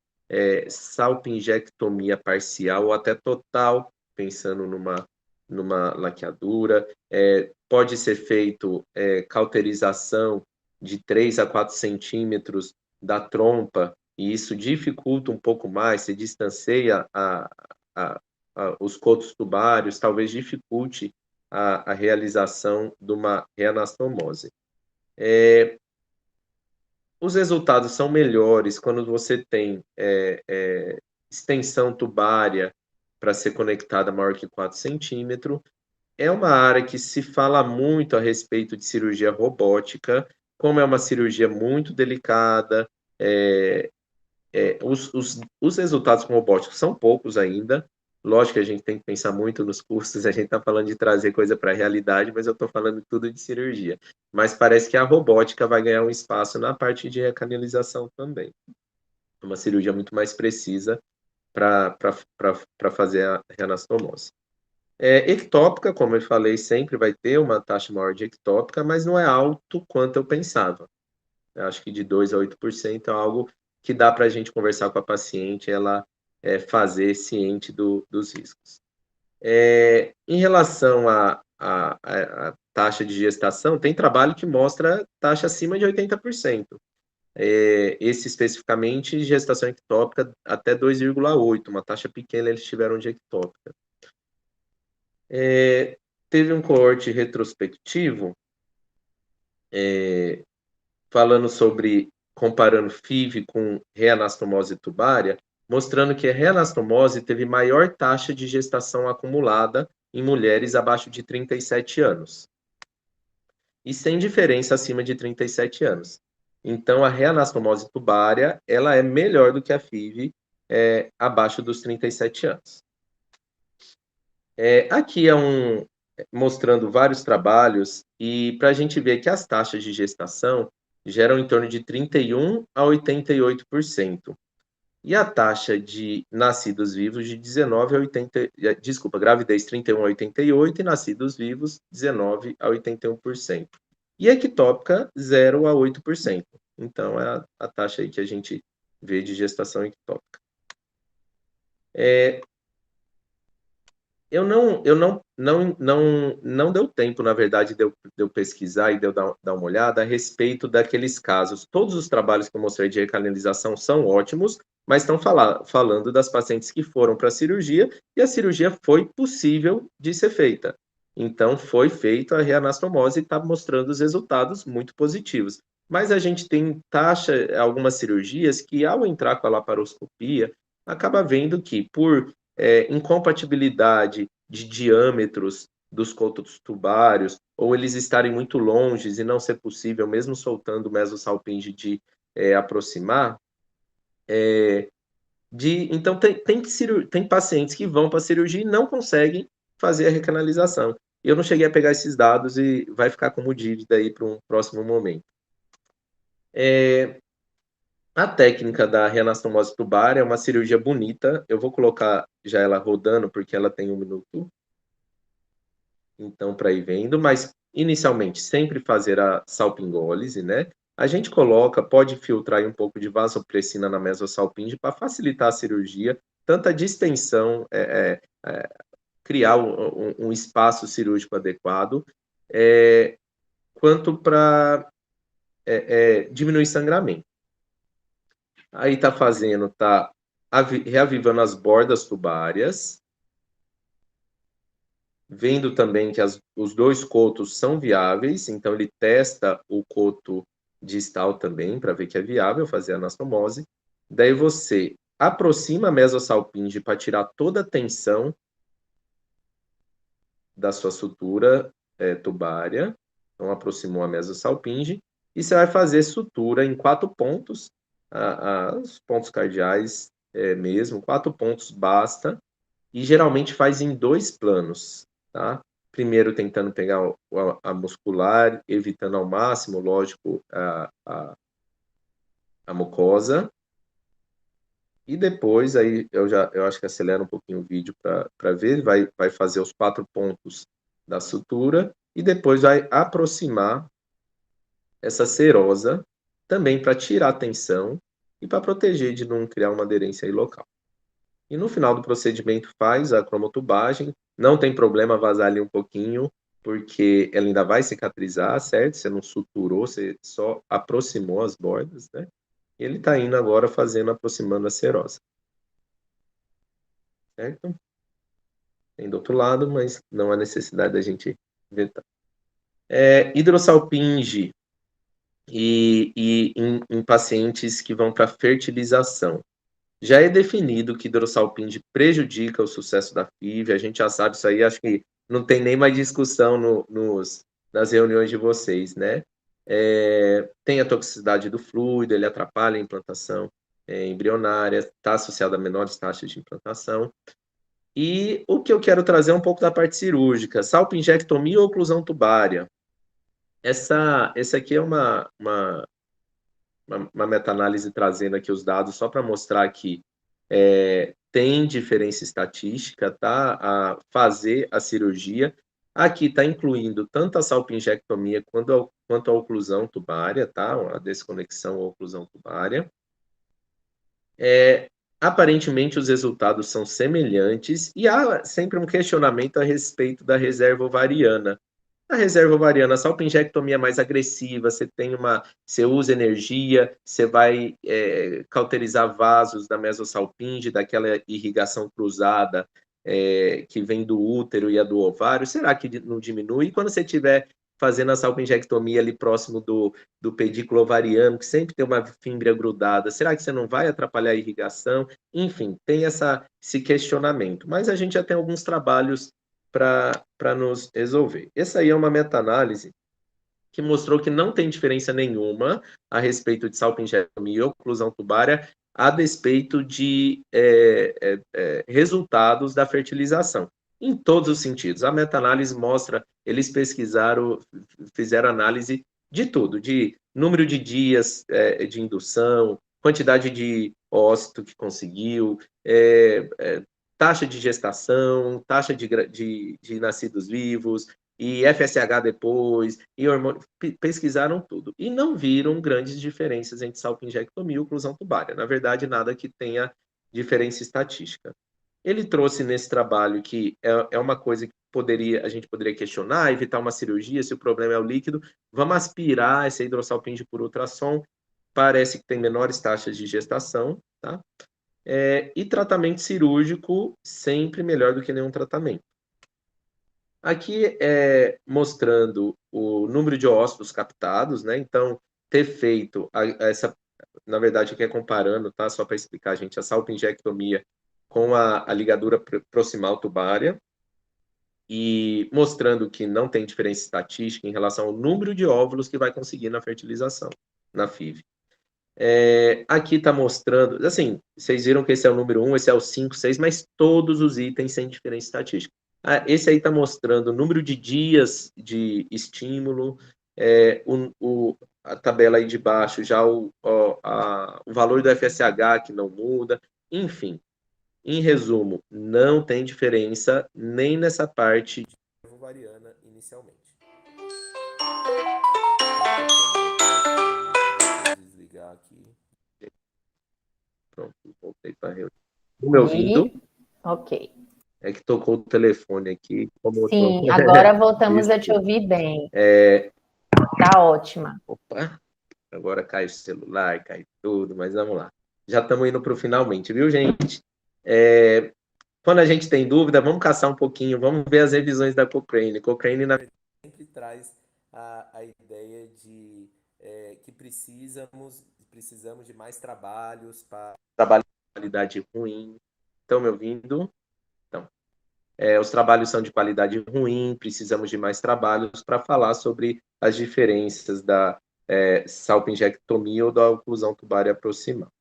salpingectomia parcial ou até total, pensando numa laqueadura. Pode ser feito cauterização de 3 a 4 centímetros da trompa, e isso dificulta um pouco mais, se distancia os cotos tubários, talvez dificulte a realização de uma reanastomose. Os resultados são melhores quando você tem extensão tubária para ser conectada maior que 4 centímetros. É uma área que se fala muito a respeito de cirurgia robótica, como é uma cirurgia muito delicada. Os resultados com robótica são poucos ainda. Lógico que a gente tem que pensar muito nos custos, a gente está falando de trazer coisa para a realidade, mas eu estou falando tudo de cirurgia. Mas parece que a robótica vai ganhar um espaço na parte de recanalização também. Uma cirurgia muito mais precisa para fazer a reanastomose. Ectópica, como eu falei, sempre vai ter uma taxa maior de ectópica, mas não é alto quanto eu pensava. Eu acho que de 2% a 8% é algo que dá para a gente conversar com a paciente, ela fazer ciente dos riscos. Em relação à taxa de gestação, tem trabalho que mostra taxa acima de 80%. Esse especificamente, gestação ectópica até 2,8%, uma taxa pequena eles tiveram de ectópica. Teve um coorte retrospectivo falando sobre, comparando FIV com reanastomose tubária, mostrando que a reanastomose teve maior taxa de gestação acumulada em mulheres abaixo de 37 anos. E sem diferença acima de 37 anos. Então, a reanastomose tubária, ela é melhor do que a FIV abaixo dos 37 anos. Aqui mostrando vários trabalhos, e para a gente ver que as taxas de gestação geram em torno de 31% a 88%. E a taxa de nascidos vivos de 19 a 80, gravidez 31 a 88 e nascidos vivos 19 a 81%. E ectópica 0 a 8%. Então é a taxa aí que a gente vê de gestação ectópica. Não deu tempo, na verdade, de eu pesquisar e de eu dar uma olhada a respeito daqueles casos. Todos os trabalhos que eu mostrei de recanalização são ótimos, mas estão falando das pacientes que foram para a cirurgia e a cirurgia foi possível de ser feita. Então, foi feita a reanastomose e está mostrando os resultados muito positivos. Mas a gente tem algumas cirurgias que, ao entrar com a laparoscopia, acaba vendo que, por incompatibilidade de diâmetros dos cotos tubários, ou eles estarem muito longe e não ser possível, mesmo soltando o mesosalpinge, de aproximar. Então, tem pacientes que vão para a cirurgia e não conseguem fazer a recanalização. Eu não cheguei a pegar esses dados e vai ficar como dívida aí para um próximo momento. A técnica da reanastomose tubária é uma cirurgia bonita. Eu vou colocar já ela rodando, porque ela tem 1 minuto. Então, para ir vendo. Mas, inicialmente, sempre fazer a salpingólise, né? a gente pode filtrar aí um pouco de vasopressina na mesosalpinge para facilitar a cirurgia, tanto a distensão, criar um espaço cirúrgico adequado, quanto para diminuir sangramento. Aí tá reavivando as bordas tubárias, vendo também que os dois cotos são viáveis, então ele testa o coto distal também, para ver que é viável fazer a anastomose. Daí você aproxima a mesosalpinge para tirar toda a tensão da sua sutura tubária. Então, aproximou a mesosalpinge, e você vai fazer sutura em 4 pontos, os pontos cardeais mesmo, 4 pontos basta, e geralmente faz em 2 planos, tá? Primeiro tentando pegar a muscular, evitando ao máximo, lógico, a mucosa, e depois, aí eu acho que acelera um pouquinho o vídeo para ver, vai fazer os 4 pontos da sutura, e depois vai aproximar essa serosa, também para tirar a tensão e para proteger de não criar uma aderência aí local. E no final do procedimento faz a cromotubagem, não tem problema vazar ali um pouquinho, porque ela ainda vai cicatrizar, certo? Você não suturou, você só aproximou as bordas, né? E ele está indo agora aproximando a serosa. Certo? Tem do outro lado, mas não há necessidade da gente inventar. Hidrossalpinge em pacientes que vão para fertilização. Já é definido que hidrossalpinge prejudica o sucesso da FIV, a gente já sabe isso aí, acho que não tem nem mais discussão nas reuniões de vocês, né? Tem a toxicidade do fluido, ele atrapalha a implantação embrionária, está associado a menores taxas de implantação. E o que eu quero trazer é um pouco da parte cirúrgica, salpingectomia ou oclusão tubária. Essa aqui é uma meta-análise trazendo aqui os dados só para mostrar que tem diferença estatística, tá? A fazer a cirurgia. Aqui está incluindo tanto a salpingectomia quanto a oclusão tubária, tá? A desconexão ou oclusão tubária. Aparentemente, os resultados são semelhantes e há sempre um questionamento a respeito da reserva ovariana. A reserva ovariana, a salpingectomia é mais agressiva, você usa energia, você vai cauterizar vasos da mesosalpinge, daquela irrigação cruzada que vem do útero e a do ovário. Será que não diminui? E quando você estiver fazendo a salpingectomia ali próximo do pedículo ovariano, que sempre tem uma fímbria grudada, será que você não vai atrapalhar a irrigação? Enfim, tem esse questionamento. Mas a gente já tem alguns trabalhos para nos resolver. Essa aí é uma meta-análise que mostrou que não tem diferença nenhuma a respeito de salpingectomia e oclusão tubária, a despeito de resultados da fertilização. Em todos os sentidos. A meta-análise mostra, eles fizeram análise de tudo, de número de dias de indução, quantidade de ócito que conseguiu, taxa de gestação, taxa de nascidos vivos, e FSH depois, e hormônio, pesquisaram tudo. E não viram grandes diferenças entre salpingectomia e oclusão tubária. Na verdade, nada que tenha diferença estatística. Ele trouxe nesse trabalho que é uma coisa que a gente poderia questionar, evitar uma cirurgia, se o problema é o líquido, vamos aspirar essa hidrossalpinge por ultrassom, parece que tem menores taxas de gestação, tá? E tratamento cirúrgico sempre melhor do que nenhum tratamento. Aqui mostrando o número de ócitos captados, né? Então, ter feito na verdade, aqui é comparando, tá? Só para explicar, gente, a salpingectomia com a ligadura proximal tubária e mostrando que não tem diferença estatística em relação ao número de óvulos que vai conseguir na fertilização, na FIV. Aqui está mostrando, assim, vocês viram que esse é o número 1, esse é o 5, 6, mas todos os itens sem diferença estatística. Esse aí está mostrando o número de dias de estímulo, a tabela aí de baixo, já o valor do FSH que não muda, enfim. Em resumo, não tem diferença nem nessa parte de ovariana inicialmente. ligar aqui. Pronto, voltei para a reunião. Me ouvindo? Ok. É que tocou o telefone aqui. Sim, agora voltamos a te ouvir bem. Tá ótima. Opa, agora cai o celular, cai tudo, mas vamos lá. Já estamos indo para o finalmente, viu, gente? Quando a gente tem dúvida, vamos caçar um pouquinho, vamos ver as revisões da Cochrane. Cochrane, na verdade, sempre traz a ideia de que precisamos de mais trabalhos para trabalho de qualidade ruim. Estão me ouvindo? Então, os trabalhos são de qualidade ruim, precisamos de mais trabalhos para falar sobre as diferenças da salpingectomia ou da oclusão tubária proximal.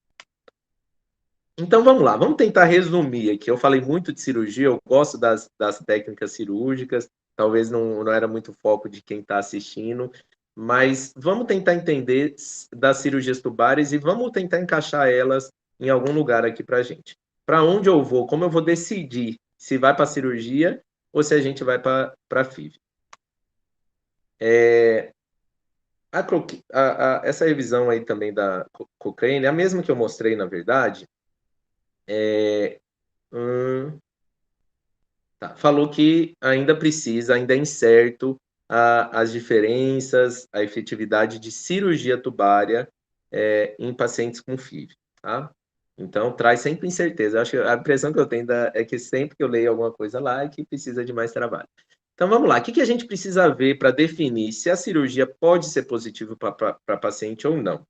Então, vamos lá, vamos tentar resumir aqui. Eu falei muito de cirurgia, eu gosto das técnicas cirúrgicas, talvez não era muito foco de quem está assistindo, mas vamos tentar entender das cirurgias tubárias e vamos tentar encaixar elas em algum lugar aqui para a gente. Para onde eu vou, como eu vou decidir se vai para a cirurgia ou se a gente vai para a FIV. Essa revisão aí também da Cochrane, a mesma que eu mostrei, na verdade, falou que ainda é incerto as diferenças, a efetividade de cirurgia tubária em pacientes com FIV, tá? Então, traz sempre incerteza. Acho que a impressão que eu tenho é que sempre que eu leio alguma coisa lá é que precisa de mais trabalho. Então, vamos lá. O que a gente precisa ver para definir se a cirurgia pode ser positiva para paciente ou não?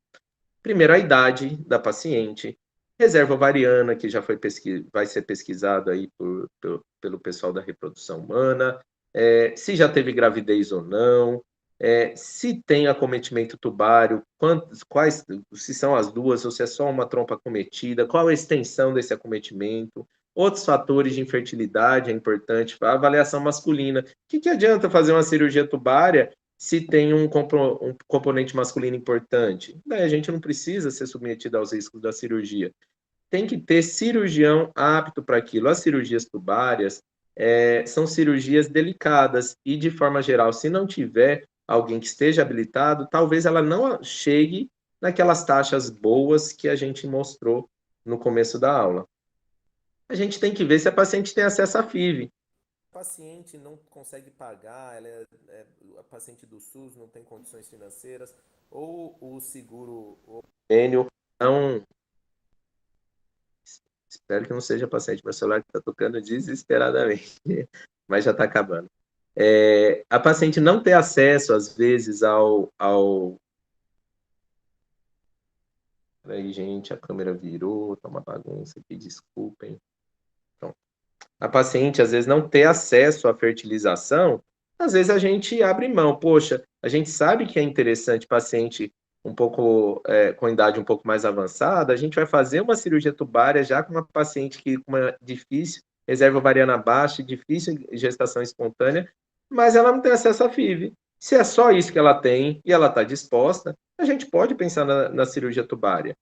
Primeiro, a idade da paciente, reserva ovariana, que já vai ser pesquisado aí pelo pessoal da reprodução humana, se já teve gravidez ou não, se tem acometimento tubário, se são as duas ou se é só uma trompa acometida, qual a extensão desse acometimento, outros fatores de infertilidade é importante, a avaliação masculina. O que adianta fazer uma cirurgia tubária se tem um componente masculino importante? Daí a gente não precisa ser submetido aos riscos da cirurgia. Tem que ter cirurgião apto para aquilo. As cirurgias tubárias são cirurgias delicadas e, de forma geral, se não tiver alguém que esteja habilitado, talvez ela não chegue naquelas taxas boas que a gente mostrou no começo da aula. A gente tem que ver se a paciente tem acesso à FIV. A paciente não consegue pagar, ela é a paciente do SUS, não tem condições financeiras, ou o seguro não. Espero que não seja paciente. Meu celular está tocando desesperadamente, mas já está acabando. A paciente não ter acesso, às vezes, Peraí, gente, a câmera virou, tá uma bagunça aqui, desculpem. Pronto. A paciente, às vezes, não ter acesso à fertilização, às vezes a gente abre mão. Poxa, a gente sabe que é interessante paciente um pouco com idade um pouco mais avançada, a gente vai fazer uma cirurgia tubária já com uma paciente que com uma difícil reserva ovariana baixa, difícil gestação espontânea, mas ela não tem acesso à FIV. Se é só isso que ela tem e ela está disposta, a gente pode pensar na cirurgia tubária.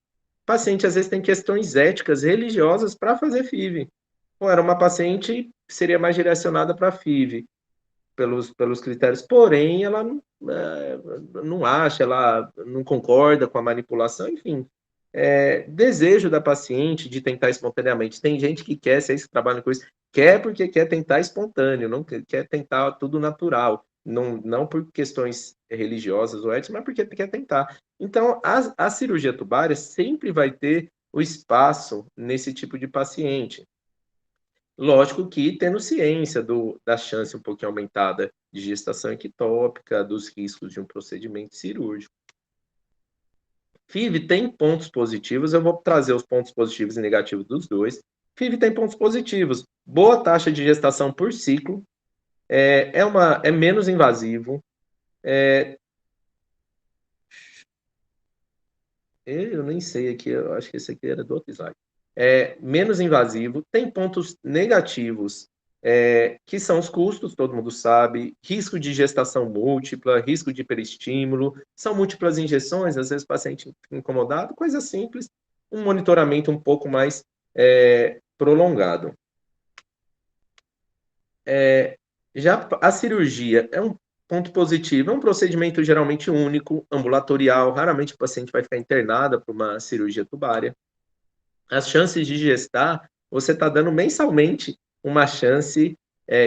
O paciente, às vezes, tem questões éticas, religiosas para fazer FIV. Ou era uma paciente que seria mais direcionada para a FIV, pelos critérios, porém, ela não acha, ela não concorda com a manipulação, enfim. Desejo da paciente de tentar espontaneamente. Tem gente que quer, se é isso que trabalha com isso, quer porque quer tentar espontâneo, não quer tentar tudo natural, não por questões religiosas ou éticas, mas porque quer tentar. Então, a cirurgia tubária sempre vai ter o espaço nesse tipo de paciente. Lógico que tendo ciência da chance um pouquinho aumentada de gestação ectópica, dos riscos de um procedimento cirúrgico. FIV tem pontos positivos, eu vou trazer os pontos positivos e negativos dos dois. FIV tem pontos positivos, boa taxa de gestação por ciclo, é menos invasivo, eu nem sei aqui, eu acho que esse aqui era do outro slide. Menos invasivo, tem pontos negativos, que são os custos, todo mundo sabe, risco de gestação múltipla, risco de hiperestímulo, são múltiplas injeções, às vezes o paciente fica incomodado, coisa simples, um monitoramento um pouco mais prolongado. Já a cirurgia Ponto positivo, é um procedimento geralmente único, ambulatorial, raramente o paciente vai ficar internado para uma cirurgia tubária. As chances de gestar, você está dando mensalmente uma chance,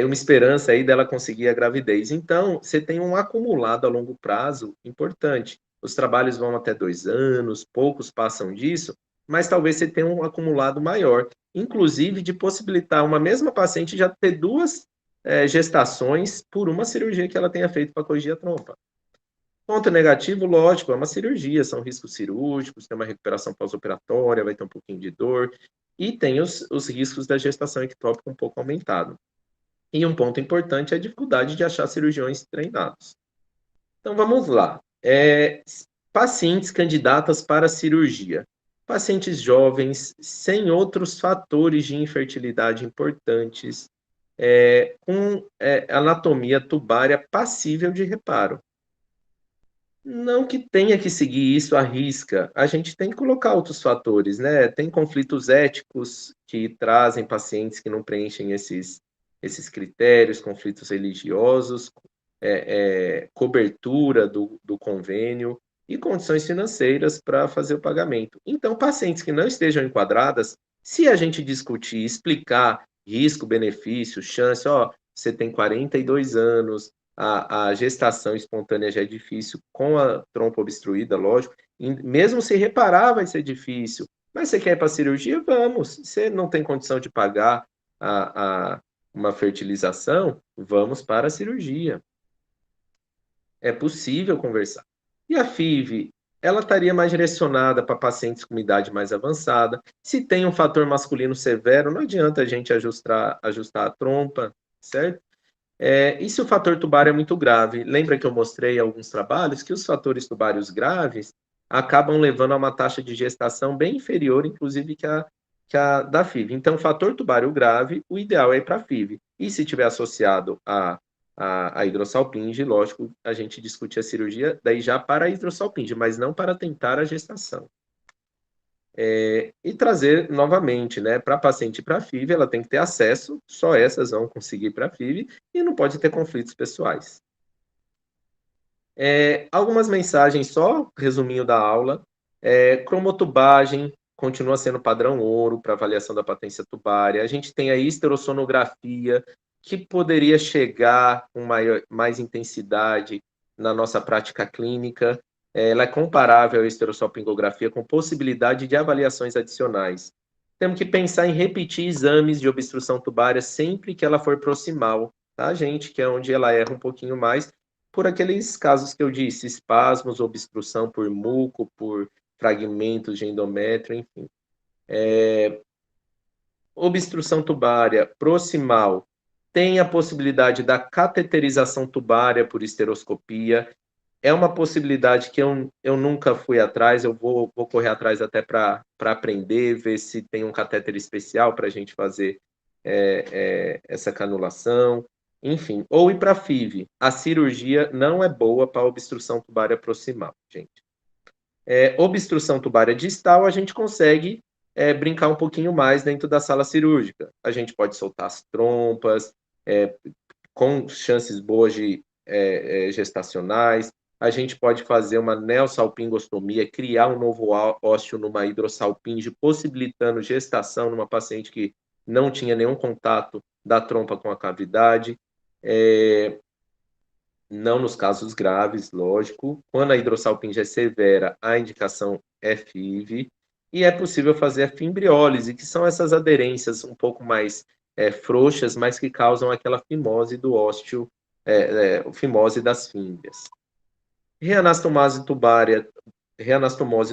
uma esperança aí dela conseguir a gravidez. Então, você tem um acumulado a longo prazo importante. Os trabalhos vão até 2 anos, poucos passam disso, mas talvez você tenha um acumulado maior, inclusive de possibilitar uma mesma paciente já ter 2 gestações por uma cirurgia que ela tenha feito para corrigir a trompa. Ponto negativo, lógico, é uma cirurgia, são riscos cirúrgicos, tem uma recuperação pós-operatória, vai ter um pouquinho de dor, e tem os riscos da gestação ectópica um pouco aumentado. E um ponto importante é a dificuldade de achar cirurgiões treinados. Então, vamos lá. Pacientes candidatas para cirurgia. Pacientes jovens, sem outros fatores de infertilidade importantes, com anatomia tubária passível de reparo. Não que tenha que seguir isso à risca, a gente tem que colocar outros fatores, né? Tem conflitos éticos que trazem pacientes que não preenchem esses critérios, conflitos religiosos, cobertura do convênio e condições financeiras para fazer o pagamento. Então, pacientes que não estejam enquadradas, se a gente discutir, explicar risco, benefício, chance, você tem 42 anos, a gestação espontânea já é difícil, com a trompa obstruída, lógico. Mesmo se reparar, vai ser difícil. Mas você quer ir para a cirurgia? Vamos. Você não tem condição de pagar uma fertilização? Vamos para a cirurgia. É possível conversar. E a FIV, ela estaria mais direcionada para pacientes com idade mais avançada. Se tem um fator masculino severo, não adianta a gente ajustar a trompa, certo? E se o fator tubário é muito grave? Lembra que eu mostrei alguns trabalhos que os fatores tubários graves acabam levando a uma taxa de gestação bem inferior, inclusive, que a da FIV. Então, fator tubário grave, o ideal é ir para a FIV. E se tiver associado a hidrossalpinge, lógico, a gente discute a cirurgia daí já para a hidrossalpinge, mas não para tentar a gestação. E trazer novamente, né, para a paciente para a FIV, ela tem que ter acesso, só essas vão conseguir para a FIV, e não pode ter conflitos pessoais. Algumas mensagens só, resuminho da aula. Cromotubagem continua sendo padrão ouro para avaliação da patência tubária. A gente tem a esterosonografia, que poderia chegar com mais intensidade na nossa prática clínica. Ela é comparável à esterossalpingografia com possibilidade de avaliações adicionais. Temos que pensar em repetir exames de obstrução tubária sempre que ela for proximal, tá, gente? Que é onde ela erra um pouquinho mais, por aqueles casos que eu disse, espasmos, obstrução por muco, por fragmentos de endométrio, enfim. Obstrução tubária proximal tem a possibilidade da cateterização tubária por esteroscopia. É uma possibilidade que eu nunca fui atrás, eu vou correr atrás até para aprender, ver se tem um catéter especial para a gente fazer essa canulação, enfim. Ou ir para a FIV. A cirurgia não é boa para obstrução tubária proximal, gente. Obstrução tubária distal, a gente consegue brincar um pouquinho mais dentro da sala cirúrgica. A gente pode soltar as trompas, com chances boas de gestacionais. A gente pode fazer uma neossalpingostomia, criar um novo ósseo numa hidrossalpinge, possibilitando gestação numa paciente que não tinha nenhum contato da trompa com a cavidade. Não nos casos graves, lógico. Quando a hidrossalpinge é severa, a indicação é FIV. E é possível fazer a fimbriólise, que são essas aderências um pouco mais frouxas, mas que causam aquela fimose do ósseo, fimose das fímbrias. Reanastomose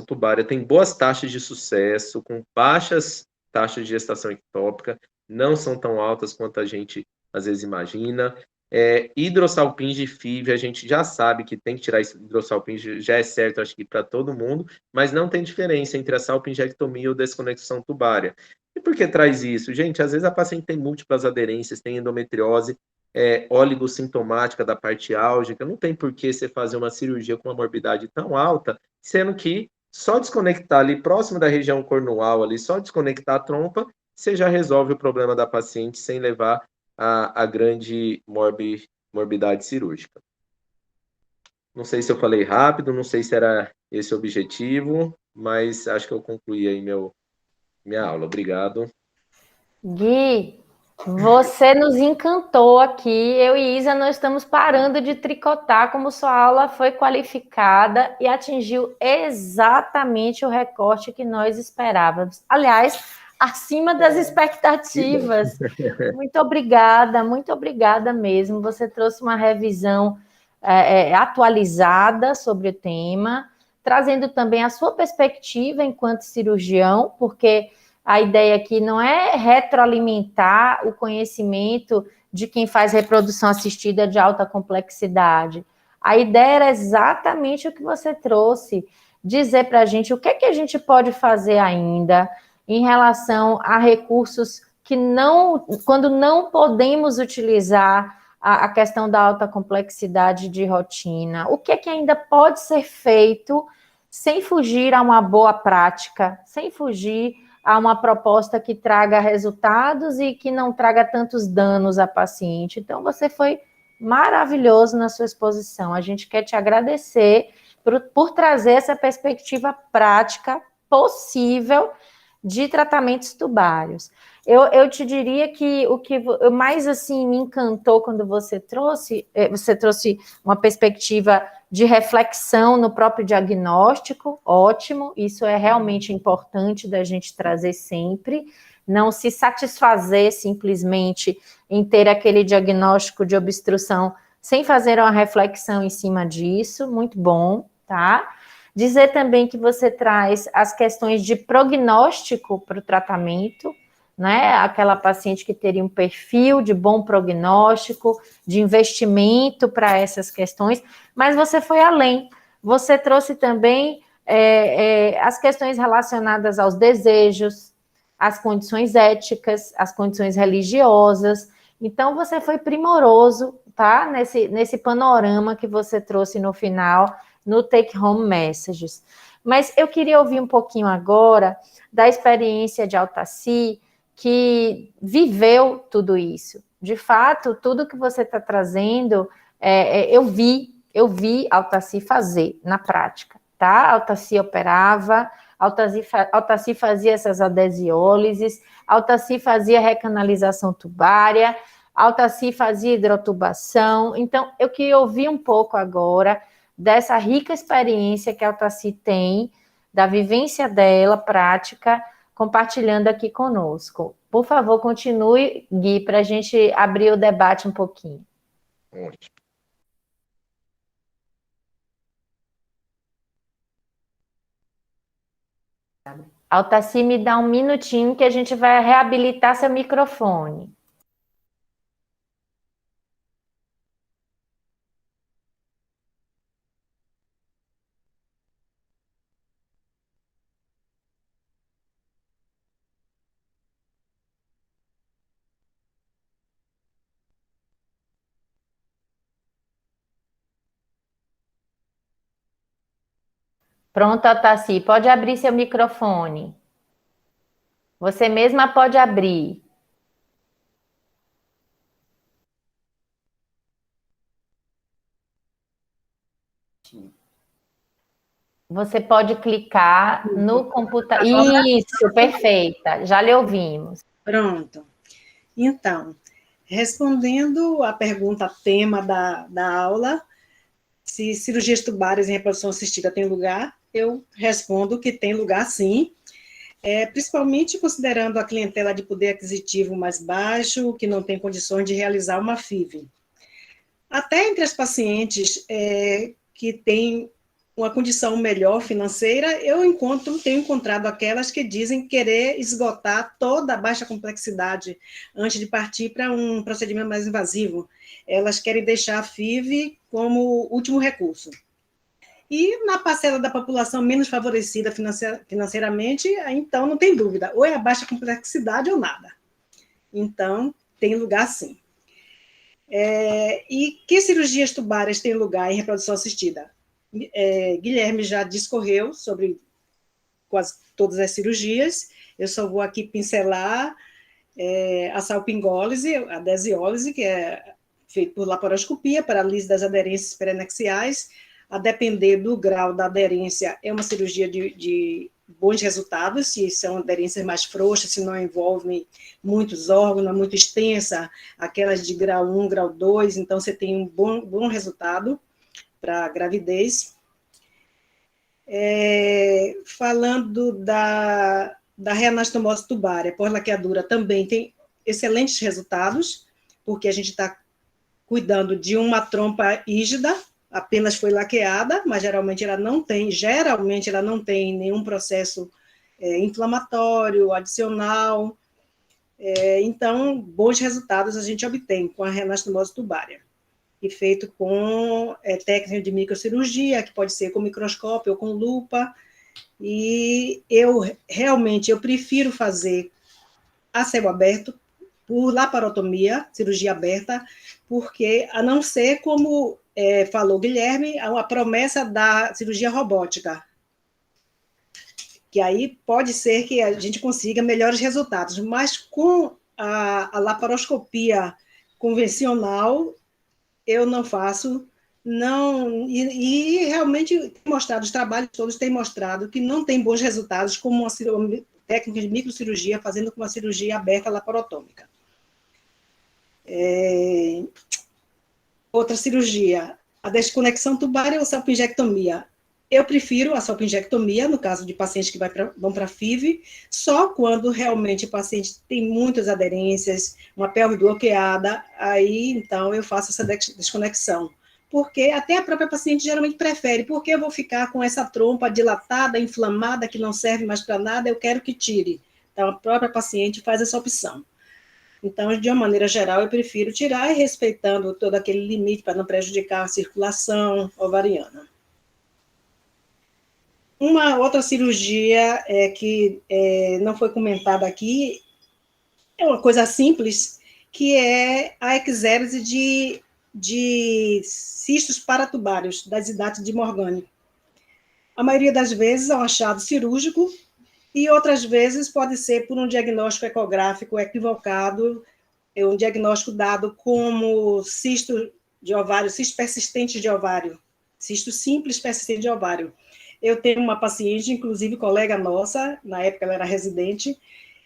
tubária tem boas taxas de sucesso, com baixas taxas de gestação ectópica, não são tão altas quanto a gente às vezes imagina. Hidrossalpinge e FIV, a gente já sabe que tem que tirar hidrossalpinge, já é certo, acho que para todo mundo, mas não tem diferença entre a salpingectomia ou desconexão tubária. E por que traz isso? Gente, às vezes a paciente tem múltiplas aderências, tem endometriose, oligossintomática da parte álgica, não tem por que você fazer uma cirurgia com uma morbidade tão alta, sendo que só desconectar ali próximo da região cornual, ali, só desconectar a trompa, você já resolve o problema da paciente sem levar a grande morbidade cirúrgica. Não sei se eu falei rápido, não sei se era esse o objetivo, mas acho que eu concluí aí minha aula. Obrigado. Gui, você nos encantou aqui. Eu e Isa não estamos parando de tricotar, como sua aula foi qualificada e atingiu exatamente o recorte que nós esperávamos. Aliás, acima das expectativas. Muito obrigada mesmo. Você trouxe uma revisão atualizada sobre o tema, trazendo também a sua perspectiva enquanto cirurgião, porque a ideia aqui não é retroalimentar o conhecimento de quem faz reprodução assistida de alta complexidade. A ideia era exatamente o que você trouxe, dizer para a gente o que é que a gente pode fazer ainda em relação a recursos que não, quando não podemos utilizar a questão da alta complexidade de rotina, o que é que ainda pode ser feito sem fugir a uma boa prática, sem fugir a uma proposta que traga resultados e que não traga tantos danos à paciente. Então, você foi maravilhoso na sua exposição. A gente quer te agradecer por trazer essa perspectiva prática possível de tratamentos tubários. Eu te diria que o que mais assim me encantou quando você trouxe uma perspectiva de reflexão no próprio diagnóstico, ótimo, isso é realmente importante da gente trazer sempre, não se satisfazer simplesmente em ter aquele diagnóstico de obstrução sem fazer uma reflexão em cima disso, muito bom, tá? Dizer também que você traz as questões de prognóstico para o tratamento, né? Aquela paciente que teria um perfil de bom prognóstico, de investimento para essas questões, mas você foi além. Você trouxe também as questões relacionadas aos desejos, às condições éticas, às condições religiosas. Então, você foi primoroso, tá? Nesse panorama que você trouxe no final, no Take Home Messages. Mas eu queria ouvir um pouquinho agora da experiência de Altaci, que viveu tudo isso. De fato, tudo que você está trazendo, eu vi Altaci fazer na prática, tá? Altaci operava, Altaci fazia essas adesiólises, Altaci fazia recanalização tubária, Altaci fazia hidrotubação. Então, eu queria ouvir um pouco agora dessa rica experiência que a Altaci tem, da vivência dela, prática, compartilhando aqui conosco. Por favor, continue, Gui, para a gente abrir o debate um pouquinho. Ótimo. Altaci, me dá um minutinho que a gente vai reabilitar seu microfone. Pronto, Altaci, pode abrir seu microfone. Você mesma pode abrir. Você pode clicar no computador. Isso, perfeita. Já lhe ouvimos. Pronto. Então, respondendo à pergunta tema da aula, se cirurgias tubárias em reprodução assistida tem lugar, eu respondo que tem lugar sim, principalmente considerando a clientela de poder aquisitivo mais baixo, que não tem condições de realizar uma FIV. Até entre as pacientes que têm uma condição melhor financeira, tenho encontrado aquelas que dizem querer esgotar toda a baixa complexidade antes de partir para um procedimento mais invasivo. Elas querem deixar a FIV como último recurso. E na parcela da população menos favorecida financeiramente, então não tem dúvida, ou é a baixa complexidade ou nada. Então, tem lugar sim. E que cirurgias tubárias têm lugar em reprodução assistida? Guilherme já discorreu sobre quase todas as cirurgias, eu só vou aqui pincelar a salpingólise, a adesiólise, que é feita por laparoscopia, paralise das aderências perinexiais, a depender do grau da aderência, é uma cirurgia de bons resultados, se são aderências mais frouxas, se não envolvem muitos órgãos, muito extensa, aquelas de grau 1, grau 2, então você tem um bom resultado para a gravidez. Falando da reanastomose tubária pós-laqueadura, também tem excelentes resultados, porque a gente está cuidando de uma trompa rígida, apenas foi laqueada, mas geralmente ela não tem nenhum processo inflamatório, adicional. Então, bons resultados a gente obtém com a reanastomose tubária, e feito com técnica de microcirurgia, que pode ser com microscópio ou com lupa, e eu prefiro fazer a céu aberto, por laparotomia, cirurgia aberta, porque, a não ser, como falou Guilherme, a promessa da cirurgia robótica, que aí pode ser que a gente consiga melhores resultados, mas com a laparoscopia convencional, eu não faço, não, e realmente os trabalhos todos têm mostrado que não tem bons resultados como uma técnica de microcirurgia fazendo com uma cirurgia aberta laparotômica. Outra cirurgia, a desconexão tubária ou salpingectomia. Eu prefiro a salpingectomia, no caso de pacientes que vão para FIV, só quando realmente o paciente tem muitas aderências, uma pelve bloqueada, aí, então, eu faço essa desconexão. Porque até a própria paciente geralmente prefere, porque eu vou ficar com essa trompa dilatada, inflamada, que não serve mais para nada, eu quero que tire. Então, a própria paciente faz essa opção. Então, de uma maneira geral, eu prefiro tirar, e respeitando todo aquele limite para não prejudicar a circulação ovariana. Uma outra cirurgia que não foi comentada aqui, é uma coisa simples, que é a exérese de cistos paratubários, das idates de Morgani. A maioria das vezes é um achado cirúrgico, e outras vezes pode ser por um diagnóstico ecográfico equivocado, um diagnóstico dado como cisto de ovário, cisto persistente de ovário, cisto simples persistente de ovário. Eu tenho uma paciente, inclusive colega nossa, na época ela era residente,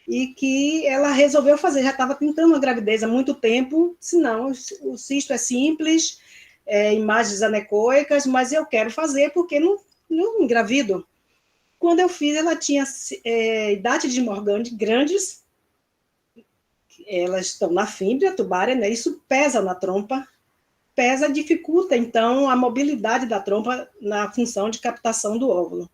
e que ela resolveu fazer, já estava tentando uma gravidez há muito tempo, disse, não, o cisto é simples, imagens anecoicas, mas eu quero fazer porque não engravido. Quando eu fiz, ela tinha idade de Morgani grandes, elas estão na fímbria tubária, né? Isso pesa na trompa, dificulta, então, a mobilidade da trompa na função de captação do óvulo.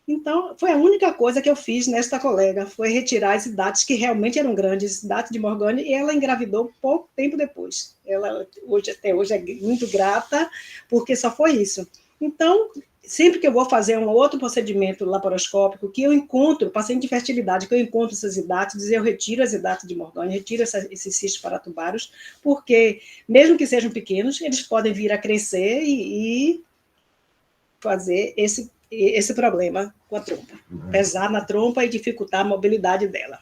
Então, foi a única coisa que eu fiz nesta colega, foi retirar as idades que realmente eram grandes, idade de Morgani, e ela engravidou pouco tempo depois. Ela, até hoje, é muito grata, porque só foi isso. Então, sempre que eu vou fazer um outro procedimento laparoscópico, que eu encontro, paciente de fertilidade, que eu encontro essas idades, eu retiro as idades de Morgani, retiro esses cistos paratubários, porque, mesmo que sejam pequenos, eles podem vir a crescer e fazer esse problema com a trompa. Pesar na trompa e dificultar a mobilidade dela.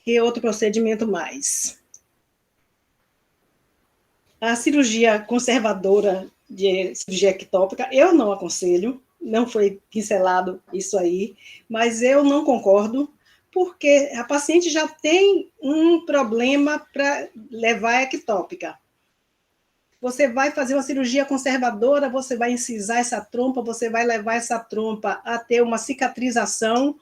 E outro procedimento mais. A cirurgia conservadora de cirurgia ectópica, eu não aconselho, não foi pincelado isso aí, mas eu não concordo, porque a paciente já tem um problema para levar a ectópica. Você vai fazer uma cirurgia conservadora, você vai incisar essa trompa, você vai levar essa trompa a ter uma cicatrização,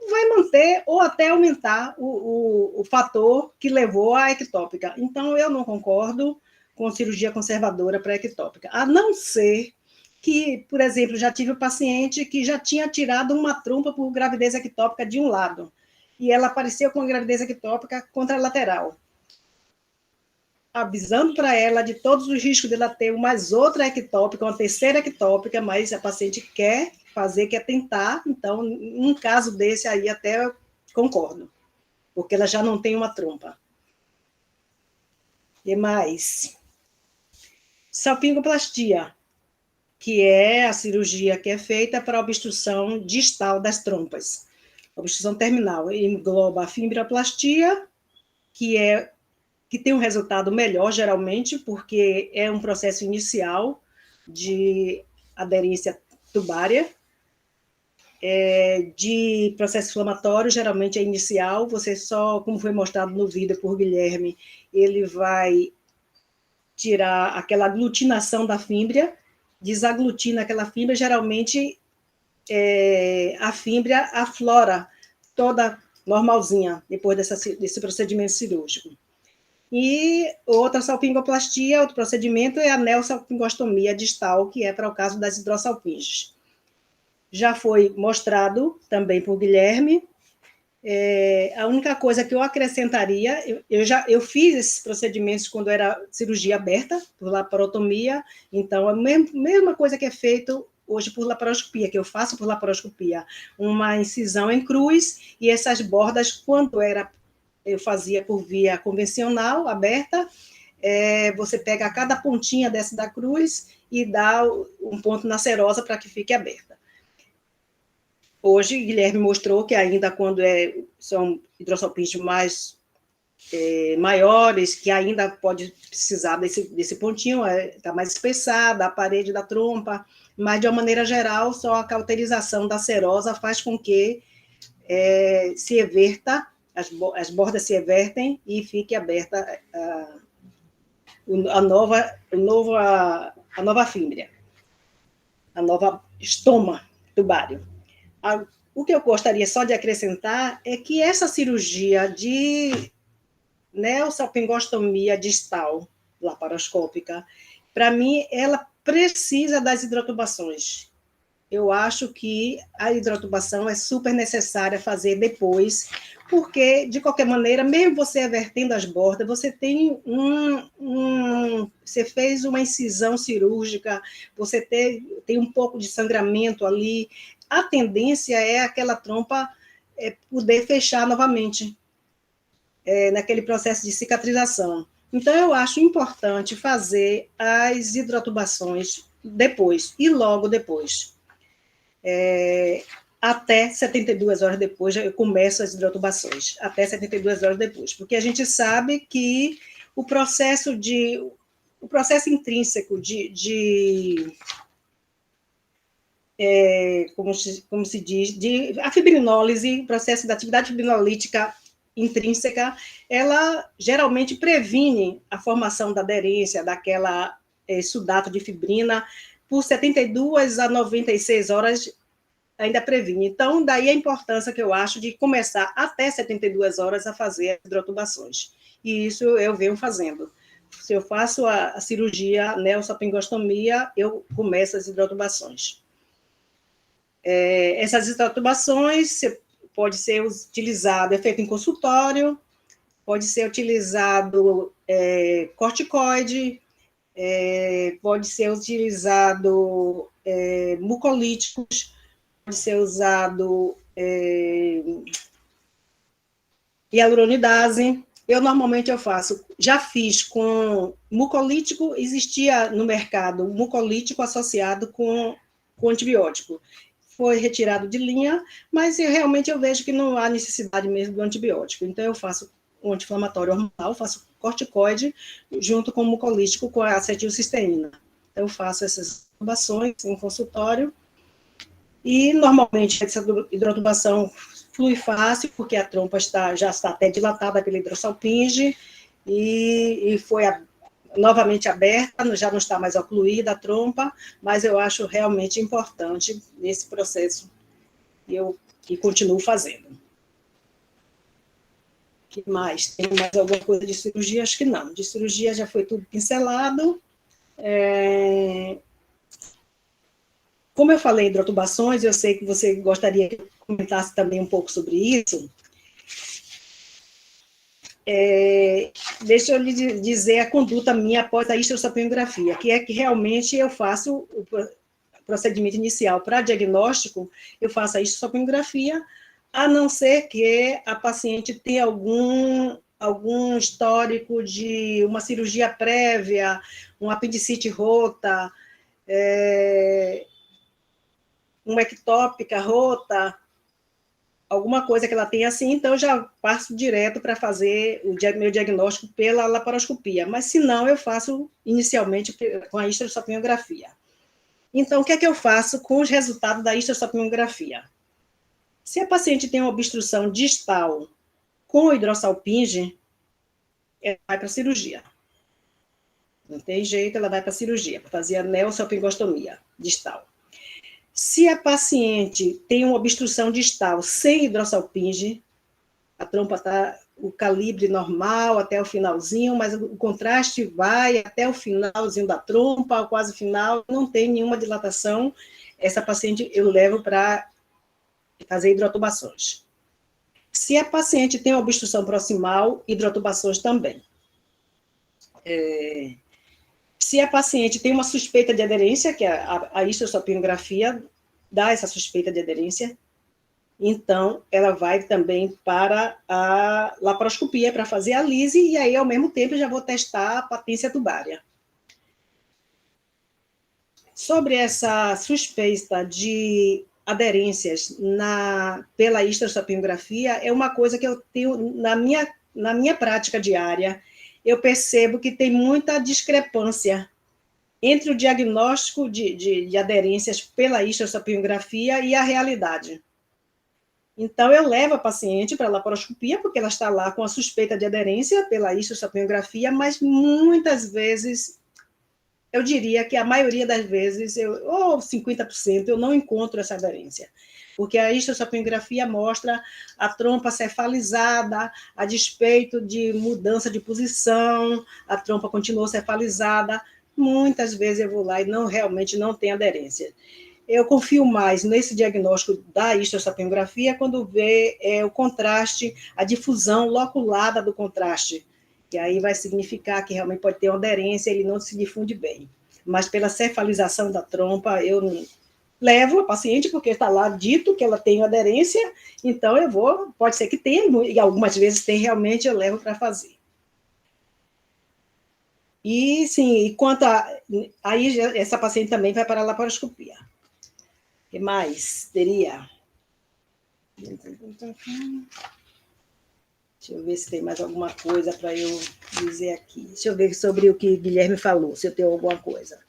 vai manter ou até aumentar o fator que levou à ectópica. Então, eu não concordo com cirurgia conservadora para ectópica, a não ser que, por exemplo, já tive um paciente que já tinha tirado uma trompa por gravidez ectópica de um lado, e ela apareceu com a gravidez ectópica contralateral, avisando para ela de todos os riscos dela ter mais outra ectópica, uma terceira ectópica, mas a paciente quer fazer, quer tentar, então, num caso desse aí até eu concordo, porque ela já não tem uma trompa. E mais? Salpingoplastia, que é a cirurgia que é feita para a obstrução distal das trompas. Obstrução terminal engloba a fimbrioplastia, que tem um resultado melhor, geralmente, porque é um processo inicial, de aderência tubária, de processo inflamatório, geralmente é inicial, você só, como foi mostrado no vídeo por Guilherme, ele vai tirar aquela aglutinação da fímbria, desaglutina aquela fímbria, geralmente a fímbria aflora toda normalzinha, depois desse procedimento cirúrgico. E outra salpingoplastia, outro procedimento é a neosalpingostomia distal, que é para o caso das hidrossalpinges. Já foi mostrado também por Guilherme. A única coisa que eu acrescentaria, eu fiz esses procedimentos quando era cirurgia aberta, por laparotomia, então a mesma coisa que é feito hoje por laparoscopia, que eu faço por laparoscopia, uma incisão em cruz, e essas bordas, quando eu fazia por via convencional, aberta, você pega cada pontinha dessa da cruz e dá um ponto na serosa para que fique aberta. Hoje, Guilherme mostrou que ainda quando são hidrossalpinges mais maiores, que ainda pode precisar desse pontinho, está mais espessada, a parede da trompa, mas, de uma maneira geral, só a cauterização da serosa faz com que se everta, as bordas se evertem e fique aberta a nova fímbria, a nova estoma tubário. O que eu gostaria só de acrescentar é que essa cirurgia de neosalpingostomia distal laparoscópica, para mim, ela precisa das hidrotubações. Eu acho que a hidrotubação é super necessária fazer depois, porque, de qualquer maneira, mesmo você evertendo as bordas, você tem você fez uma incisão cirúrgica, você tem um pouco de sangramento ali, a tendência é aquela trompa poder fechar novamente, naquele processo de cicatrização. Então, eu acho importante fazer as hidrotubações depois, e logo depois. Até 72 horas depois, eu começo as hidrotubações, até 72 horas depois, porque a gente sabe que o processo intrínseco como se diz, a fibrinólise, o processo da atividade fibrinolítica intrínseca, ela geralmente previne a formação da aderência, daquela sudato de fibrina, por 72 a 96 horas ainda previne. Então, daí a importância que eu acho de começar até 72 horas a fazer as hidrotubações. E isso eu venho fazendo. Se eu faço a cirurgia neosalpingostomia, eu começo as hidrotubações. Essas hidrotubações pode ser utilizado, é feito em consultório, pode ser utilizado corticoide, pode ser utilizado mucolíticos, pode ser usado hialuronidase. Normalmente eu faço, já fiz com mucolítico, existia no mercado mucolítico associado com antibiótico. Foi retirado de linha, mas realmente eu vejo que não há necessidade mesmo do antibiótico. Então, eu faço um anti-inflamatório hormonal, faço corticoide junto com o mucolítico, com a acetilcisteína. Então, eu faço essas intubações em consultório. E, normalmente, essa hidrotubação flui fácil, porque a trompa já está até dilatada pela hidrossalpinge, e foi novamente aberta, já não está mais ocluída a trompa, mas eu acho realmente importante nesse processo e continuo fazendo. O que mais? Tem mais alguma coisa de cirurgia? Acho que não. De cirurgia já foi tudo pincelado. Como eu falei em hidrotubações, eu sei que você gostaria que eu comentasse também um pouco sobre isso. Deixa eu lhe dizer a conduta minha após a histerosalpingografia, que é que realmente eu faço o procedimento inicial para diagnóstico, eu faço a histerosalpingografia, a não ser que a paciente tenha algum histórico de uma cirurgia prévia, uma apendicite rota, uma ectópica rota, alguma coisa que ela tenha assim, então eu já passo direto para fazer o meu diagnóstico pela laparoscopia. Mas, se não, eu faço inicialmente com a histerosalpingografia. Então, o que é que eu faço com os resultados da histossapilografia? Se a paciente tem uma obstrução distal com hidrossalpinge, ela vai para a cirurgia. Não tem jeito, ela vai para a cirurgia, para fazer a neossalpingostomia distal. Se a paciente tem uma obstrução distal sem hidrossalpinge, a trompa está o calibre normal até o finalzinho, mas o contraste vai até o finalzinho da trompa, quase final, não tem nenhuma dilatação, essa paciente eu levo para fazer hidrotubações. Se a paciente tem uma obstrução proximal, hidrotubações também. Se a paciente tem uma suspeita de aderência, que a histossapilografia dá essa suspeita de aderência, então ela vai também para a laparoscopia para fazer a lise, e aí, ao mesmo tempo, eu já vou testar a patência tubária. Sobre essa suspeita de aderências pela histossapilografia, é uma coisa que eu tenho na minha prática diária. Eu percebo que tem muita discrepância entre o diagnóstico de aderências pela histossapilografia e a realidade. Então, eu levo a paciente para a laparoscopia, porque ela está lá com a suspeita de aderência pela histossapilografia, mas muitas vezes, eu diria que a maioria das vezes, ou 50%, eu não encontro essa aderência. Porque a histossapilografia mostra a trompa cefalizada, a despeito de mudança de posição, a trompa continuou cefalizada. Muitas vezes eu vou lá e realmente não tem aderência. Eu confio mais nesse diagnóstico da histossapilografia quando vê o contraste, a difusão loculada do contraste, que aí vai significar que realmente pode ter uma aderência, ele não se difunde bem. Mas pela cefalização da trompa, eu levo a paciente, porque está lá dito que ela tem aderência, então eu vou, pode ser que tenha, e algumas vezes tem realmente, eu levo para fazer. E, sim, aí essa paciente também vai para a laparoscopia. O que mais teria? Deixa eu ver se tem mais alguma coisa para eu dizer aqui. Deixa eu ver sobre o que Guilherme falou, se eu tenho alguma coisa.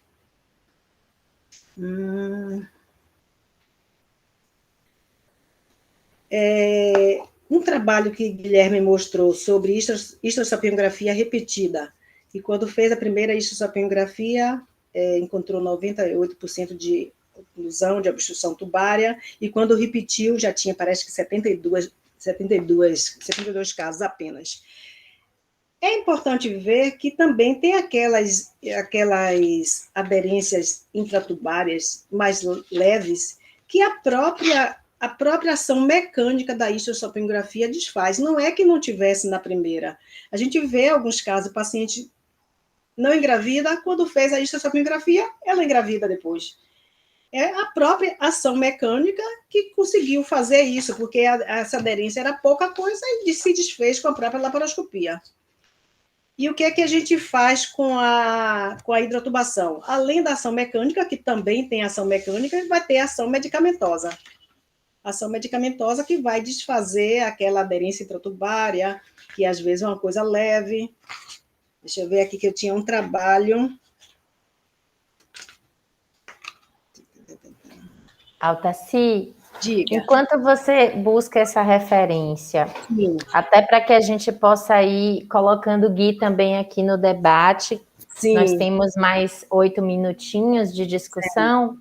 Um trabalho que Guilherme mostrou sobre histossapilografia repetida, e quando fez a primeira histossapilografia, encontrou 98% de oclusão, de obstrução tubária, e quando repetiu, já tinha, parece que 72 casos apenas. É importante ver que também tem aquelas aderências intratubárias mais leves que a própria ação mecânica da histossapilografia desfaz. Não é que não tivesse na primeira. A gente vê alguns casos, o paciente não engravida, quando fez a histossapilografia, ela engravida depois. É a própria ação mecânica que conseguiu fazer isso, porque essa aderência era pouca coisa e se desfez com a própria laparoscopia. E o que é que a gente faz com a hidrotubação? Além da ação mecânica, que também tem ação mecânica, vai ter ação medicamentosa. Ação medicamentosa que vai desfazer aquela aderência intratubária, que às vezes é uma coisa leve. Deixa eu ver aqui que eu tinha um trabalho. Altaci, Diga. Enquanto você busca essa referência, Sim. até para que a gente possa ir colocando o Gui também aqui no debate, Sim. Nós temos mais 8 minutinhos de discussão.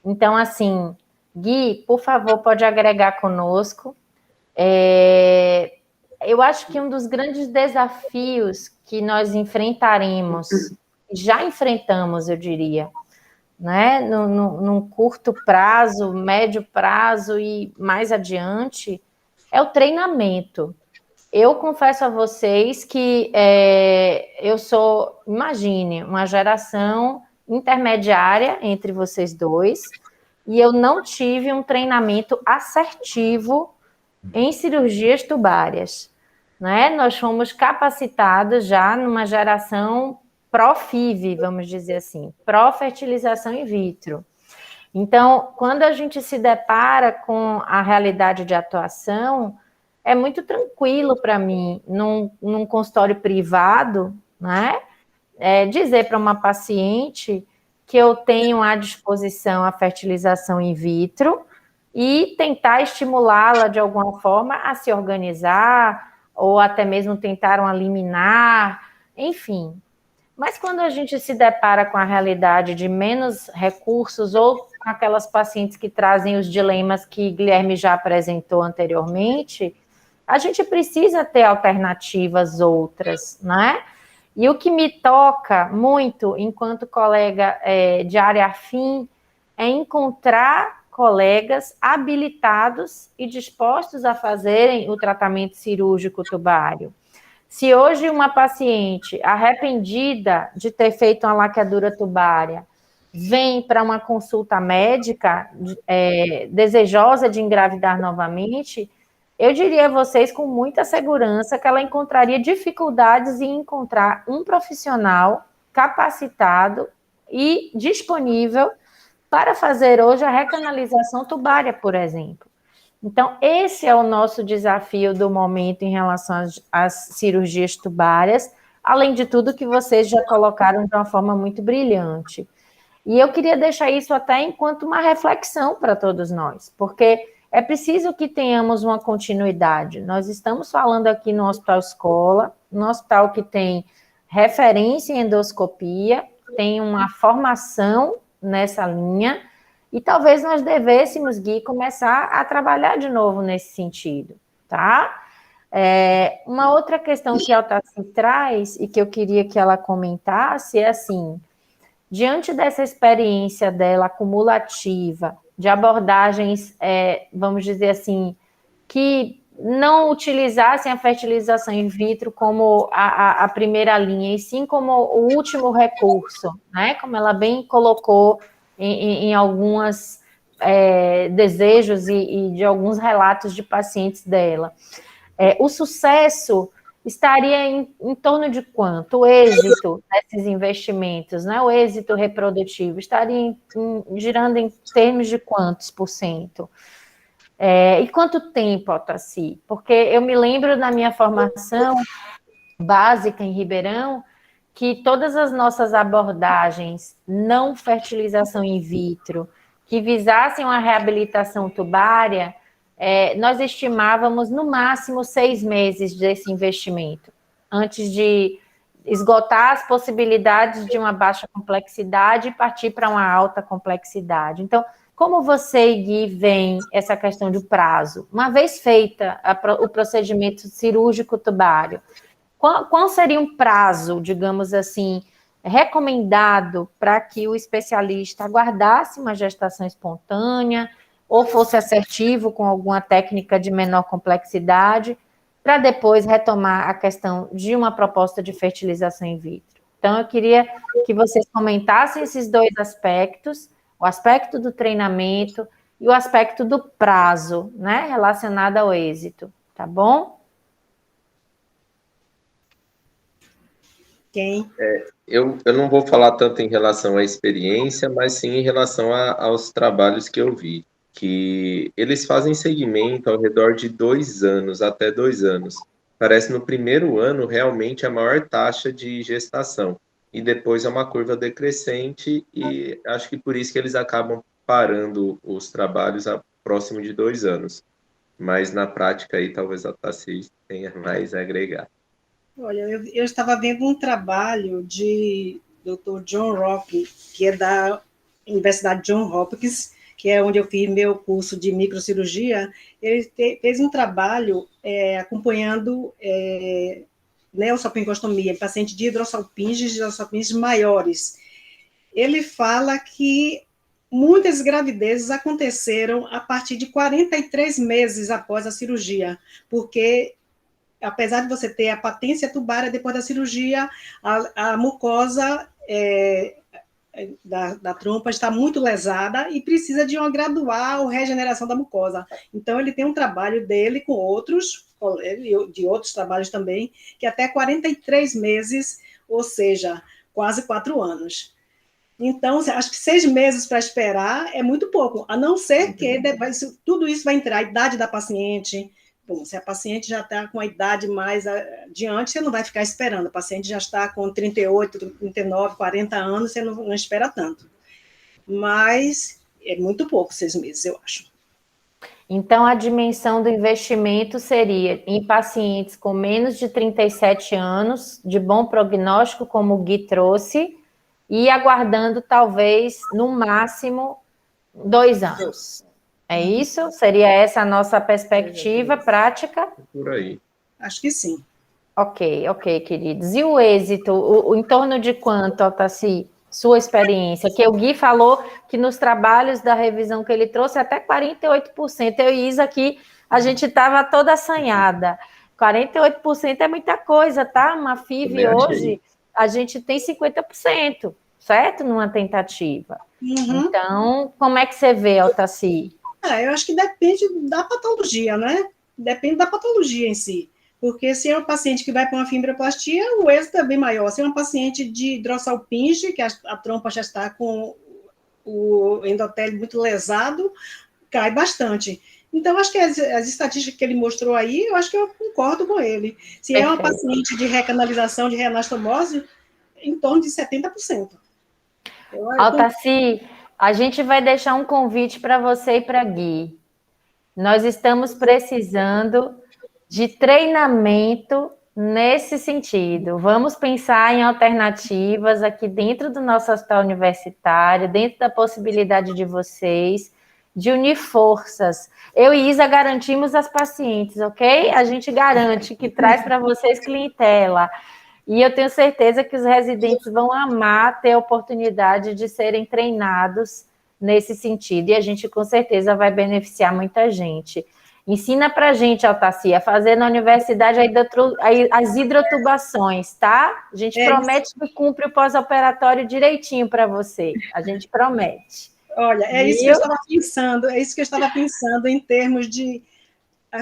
Então, assim, Gui, por favor, pode agregar conosco. Eu acho que um dos grandes desafios que nós enfrentaremos, já enfrentamos, eu diria, né, num curto prazo, médio prazo e mais adiante, é o treinamento. Eu confesso a vocês que eu sou, imagine, uma geração intermediária entre vocês dois, e eu não tive um treinamento assertivo em cirurgias tubárias, né? Nós fomos capacitados já numa geração pró-FIV, vamos dizer assim, pró-fertilização in vitro. Então, quando a gente se depara com a realidade de atuação, é muito tranquilo para mim, num consultório privado, né? Dizer para uma paciente que eu tenho à disposição a fertilização in vitro e tentar estimulá-la de alguma forma a se organizar, ou até mesmo tentar uma liminar, enfim. Mas quando a gente se depara com a realidade de menos recursos ou com aquelas pacientes que trazem os dilemas que Guilherme já apresentou anteriormente, a gente precisa ter alternativas outras, né? E o que me toca muito, enquanto colega de área afim, é encontrar colegas habilitados e dispostos a fazerem o tratamento cirúrgico tubário. Se hoje uma paciente arrependida de ter feito uma laqueadura tubária vem para uma consulta médica desejosa de engravidar novamente, eu diria a vocês com muita segurança que ela encontraria dificuldades em encontrar um profissional capacitado e disponível para fazer hoje a recanalização tubária, por exemplo. Então, esse é o nosso desafio do momento em relação às cirurgias tubárias, além de tudo que vocês já colocaram de uma forma muito brilhante. E eu queria deixar isso até enquanto uma reflexão para todos nós, porque é preciso que tenhamos uma continuidade. Nós estamos falando aqui no Hospital Escola, um hospital que tem referência em endoscopia, tem uma formação nessa linha, e talvez nós devêssemos, Gui, começar a trabalhar de novo nesse sentido, tá? Uma outra questão que a Altaci traz, e que eu queria que ela comentasse, é assim, diante dessa experiência dela acumulativa, de abordagens, vamos dizer assim, que não utilizassem a fertilização in vitro como a primeira linha, e sim como o último recurso, né? Como ela bem colocou em alguns desejos e de alguns relatos de pacientes dela. O sucesso estaria em torno de quanto? O êxito desses investimentos, né? O êxito reprodutivo estaria girando em termos de quantos por cento? E quanto tempo, Altaci? Porque eu me lembro na minha formação básica em Ribeirão, que todas as nossas abordagens, não fertilização in vitro, que visassem uma reabilitação tubária, nós estimávamos no máximo 6 meses desse investimento, antes de esgotar as possibilidades de uma baixa complexidade e partir para uma alta complexidade. Então, como você e Gui veem essa questão do prazo? Uma vez feita o procedimento cirúrgico tubário, qual seria um prazo, digamos assim, recomendado para que o especialista aguardasse uma gestação espontânea ou fosse assertivo com alguma técnica de menor complexidade, para depois retomar a questão de uma proposta de fertilização in vitro? Então, eu queria que vocês comentassem esses dois aspectos, o aspecto do treinamento e o aspecto do prazo, né, relacionado ao êxito, tá bom? Quem? Eu não vou falar tanto em relação à experiência, mas sim em relação aos trabalhos que eu vi, que eles fazem segmento ao redor de 2 anos, até 2 anos. Parece no primeiro ano realmente a maior taxa de gestação, e depois é uma curva decrescente, e acho que por isso que eles acabam parando os trabalhos próximo de 2 anos. Mas na prática aí talvez a Tassis tenha mais a agregar. Olha, eu estava vendo um trabalho de Dr. John Rock, que é da Universidade Johns Hopkins, que é onde eu fiz meu curso de microcirurgia. Ele fez um trabalho acompanhando neossalpingostomia em paciente de hidrossalpinges maiores. Ele fala que muitas gravidezes aconteceram a partir de 43 meses após a cirurgia, porque apesar de você ter a patência tubária, depois da cirurgia, a mucosa da trompa está muito lesada e precisa de uma gradual regeneração da mucosa. Então, ele tem um trabalho dele com outros, de outros trabalhos também, que até 43 meses, ou seja, quase 4 anos. Então, acho que 6 meses para esperar é muito pouco, a não ser que tudo isso vai entrar, a idade da paciente. Bom, se a paciente já está com a idade mais adiante, você não vai ficar esperando. A paciente já está com 38, 39, 40 anos, você não espera tanto. mas é muito pouco, 6 meses, eu acho. Então, a dimensão do investimento seria em pacientes com menos de 37 anos, de bom prognóstico, como o Gui trouxe, e aguardando talvez, no máximo, 2 anos. É isso? Seria essa a nossa perspectiva prática? Por aí. Acho que sim. Ok, queridos. E o êxito, em torno de quanto, Altaci, sua experiência? Que o Gui falou que nos trabalhos da revisão que ele trouxe, até 48%. Eu e Isa aqui, a gente estava toda assanhada. 48% é muita coisa, tá? Uma FIV hoje, a gente tem 50%, certo? Numa tentativa. Então, como é que você vê, Altaci? Eu acho que depende da patologia, né? Depende da patologia em si. Porque se é um paciente que vai para uma fibroplastia, o êxito é bem maior. Se é um paciente de drossalpinge, que a trompa já está com o endotélio muito lesado, cai bastante. Então, acho que as estatísticas que ele mostrou aí, eu acho que eu concordo com ele. Se é uma paciente de recanalização de reanastomose, em torno de 70%. Altaci, a gente vai deixar um convite para você e para Gui. Nós estamos precisando de treinamento nesse sentido. Vamos pensar em alternativas aqui dentro do nosso hospital universitário, dentro da possibilidade de vocês, de unir forças. Eu e Isa garantimos as pacientes, ok? A gente garante que traz para vocês clientela. E eu tenho certeza que os residentes vão amar ter a oportunidade de serem treinados nesse sentido. E a gente, com certeza, vai beneficiar muita gente. Ensina para a gente, Altaci, a fazer na universidade as hidrotubações, tá? A gente promete que cumpre o pós-operatório direitinho para você. A gente promete. Olha, isso que eu estava pensando, é isso que eu estava pensando em termos de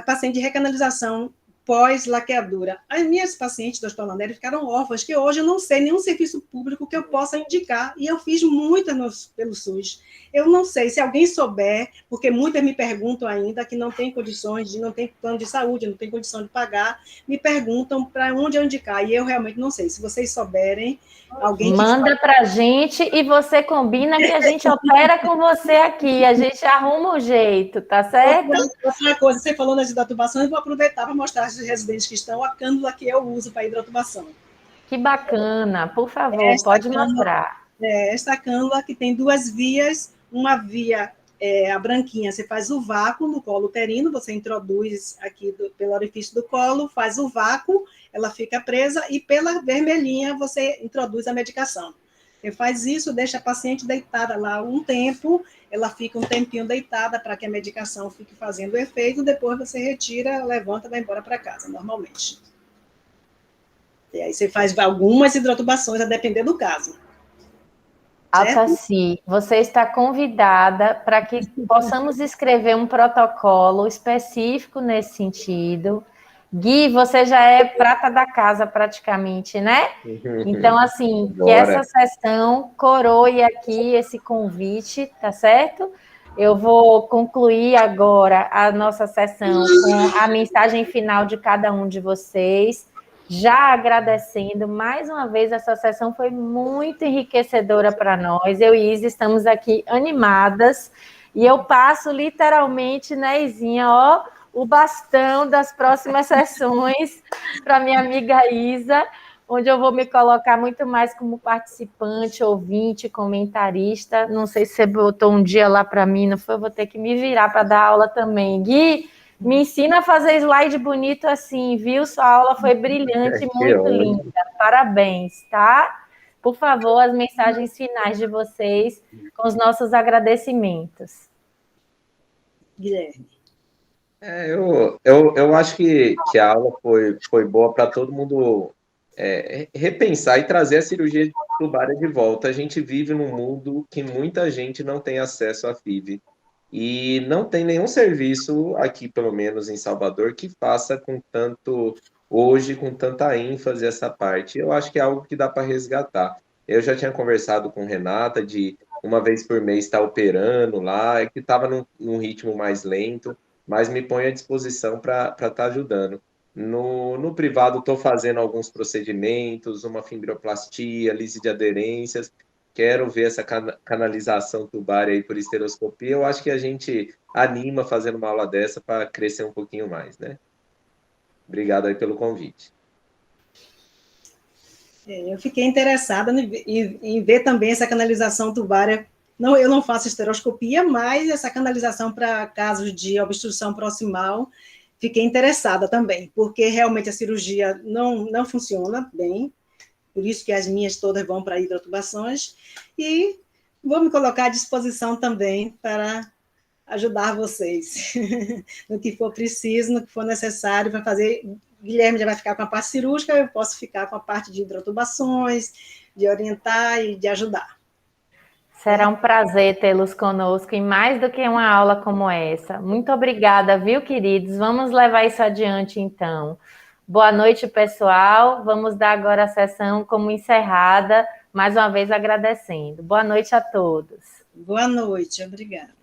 paciente de recanalização pós-laqueadura. As minhas pacientes do Hospital Nanelli ficaram órfãs, que hoje eu não sei nenhum serviço público que eu possa indicar, e eu fiz muitas pelo SUS. Eu não sei, se alguém souber, porque muitas me perguntam ainda que não tem condições, não tem plano de saúde, não tem condição de pagar, me perguntam para onde eu indicar, e eu realmente não sei. Se vocês souberem, alguém que manda para a gente e você combina que a gente opera com você aqui, a gente arruma o jeito, tá certo? Outra coisa, você falou nas hidrotubações, eu vou aproveitar para mostrar aos residentes que estão a cânula que eu uso para hidrotubação. Que bacana, por favor, pode mostrar. Esta cânula que tem 2 vias, uma via, a branquinha, você faz o vácuo no colo uterino, você introduz aqui pelo orifício do colo, faz o vácuo, ela fica presa, e pela vermelhinha você introduz a medicação. Você faz isso, deixa a paciente deitada lá um tempo, ela fica um tempinho deitada para que a medicação fique fazendo o efeito, depois você retira, levanta e vai embora para casa, normalmente. E aí você faz algumas hidrotubações, a depender do caso. Altaci, você está convidada para que possamos escrever um protocolo específico nesse sentido. Gui, você já é prata da casa praticamente, né? Então, assim, que essa sessão coroe aqui esse convite, tá certo? Eu vou concluir agora a nossa sessão com a mensagem final de cada um de vocês. Já agradecendo mais uma vez, essa sessão foi muito enriquecedora para nós. Eu e Isa estamos aqui animadas e eu passo literalmente, né, Izinha, ó, o bastão das próximas sessões para minha amiga Isa, onde eu vou me colocar muito mais como participante, ouvinte, comentarista. Não sei se você botou um dia lá para mim, não foi? Eu vou ter que me virar para dar aula também. Gui, me ensina a fazer slide bonito assim, viu? Sua aula foi brilhante, muito linda. Parabéns, tá? Por favor, as mensagens finais de vocês com os nossos agradecimentos. Guilherme. Eu acho que a aula foi boa para todo mundo repensar e trazer a cirurgia tubária de volta. A gente vive num mundo que muita gente não tem acesso à FIV. E não tem nenhum serviço aqui, pelo menos em Salvador, que faça com tanta ênfase essa parte. Eu acho que é algo que dá para resgatar. Eu já tinha conversado com Renata de uma vez por mês estar operando lá, que estava num ritmo mais lento, mas me põe à disposição para estar ajudando. No privado, estou fazendo alguns procedimentos, uma fibroplastia, lise de aderências, quero ver essa canalização tubária aí por esteroscopia, eu acho que a gente anima fazendo uma aula dessa para crescer um pouquinho mais, né? Obrigado aí pelo convite. Eu fiquei interessada em ver também essa canalização tubária. Não, eu não faço esteroscopia, mas essa canalização para casos de obstrução proximal, fiquei interessada também, porque realmente a cirurgia não funciona bem, por isso que as minhas todas vão para hidrotubações, e vou me colocar à disposição também para ajudar vocês no que for preciso, no que for necessário para fazer. Guilherme já vai ficar com a parte cirúrgica, eu posso ficar com a parte de hidrotubações, de orientar e de ajudar. Será um prazer tê-los conosco em mais do que uma aula como essa. Muito obrigada, viu, queridos? Vamos levar isso adiante, então. Boa noite, pessoal. Vamos dar agora a sessão como encerrada, mais uma vez agradecendo. Boa noite a todos. Boa noite, obrigada.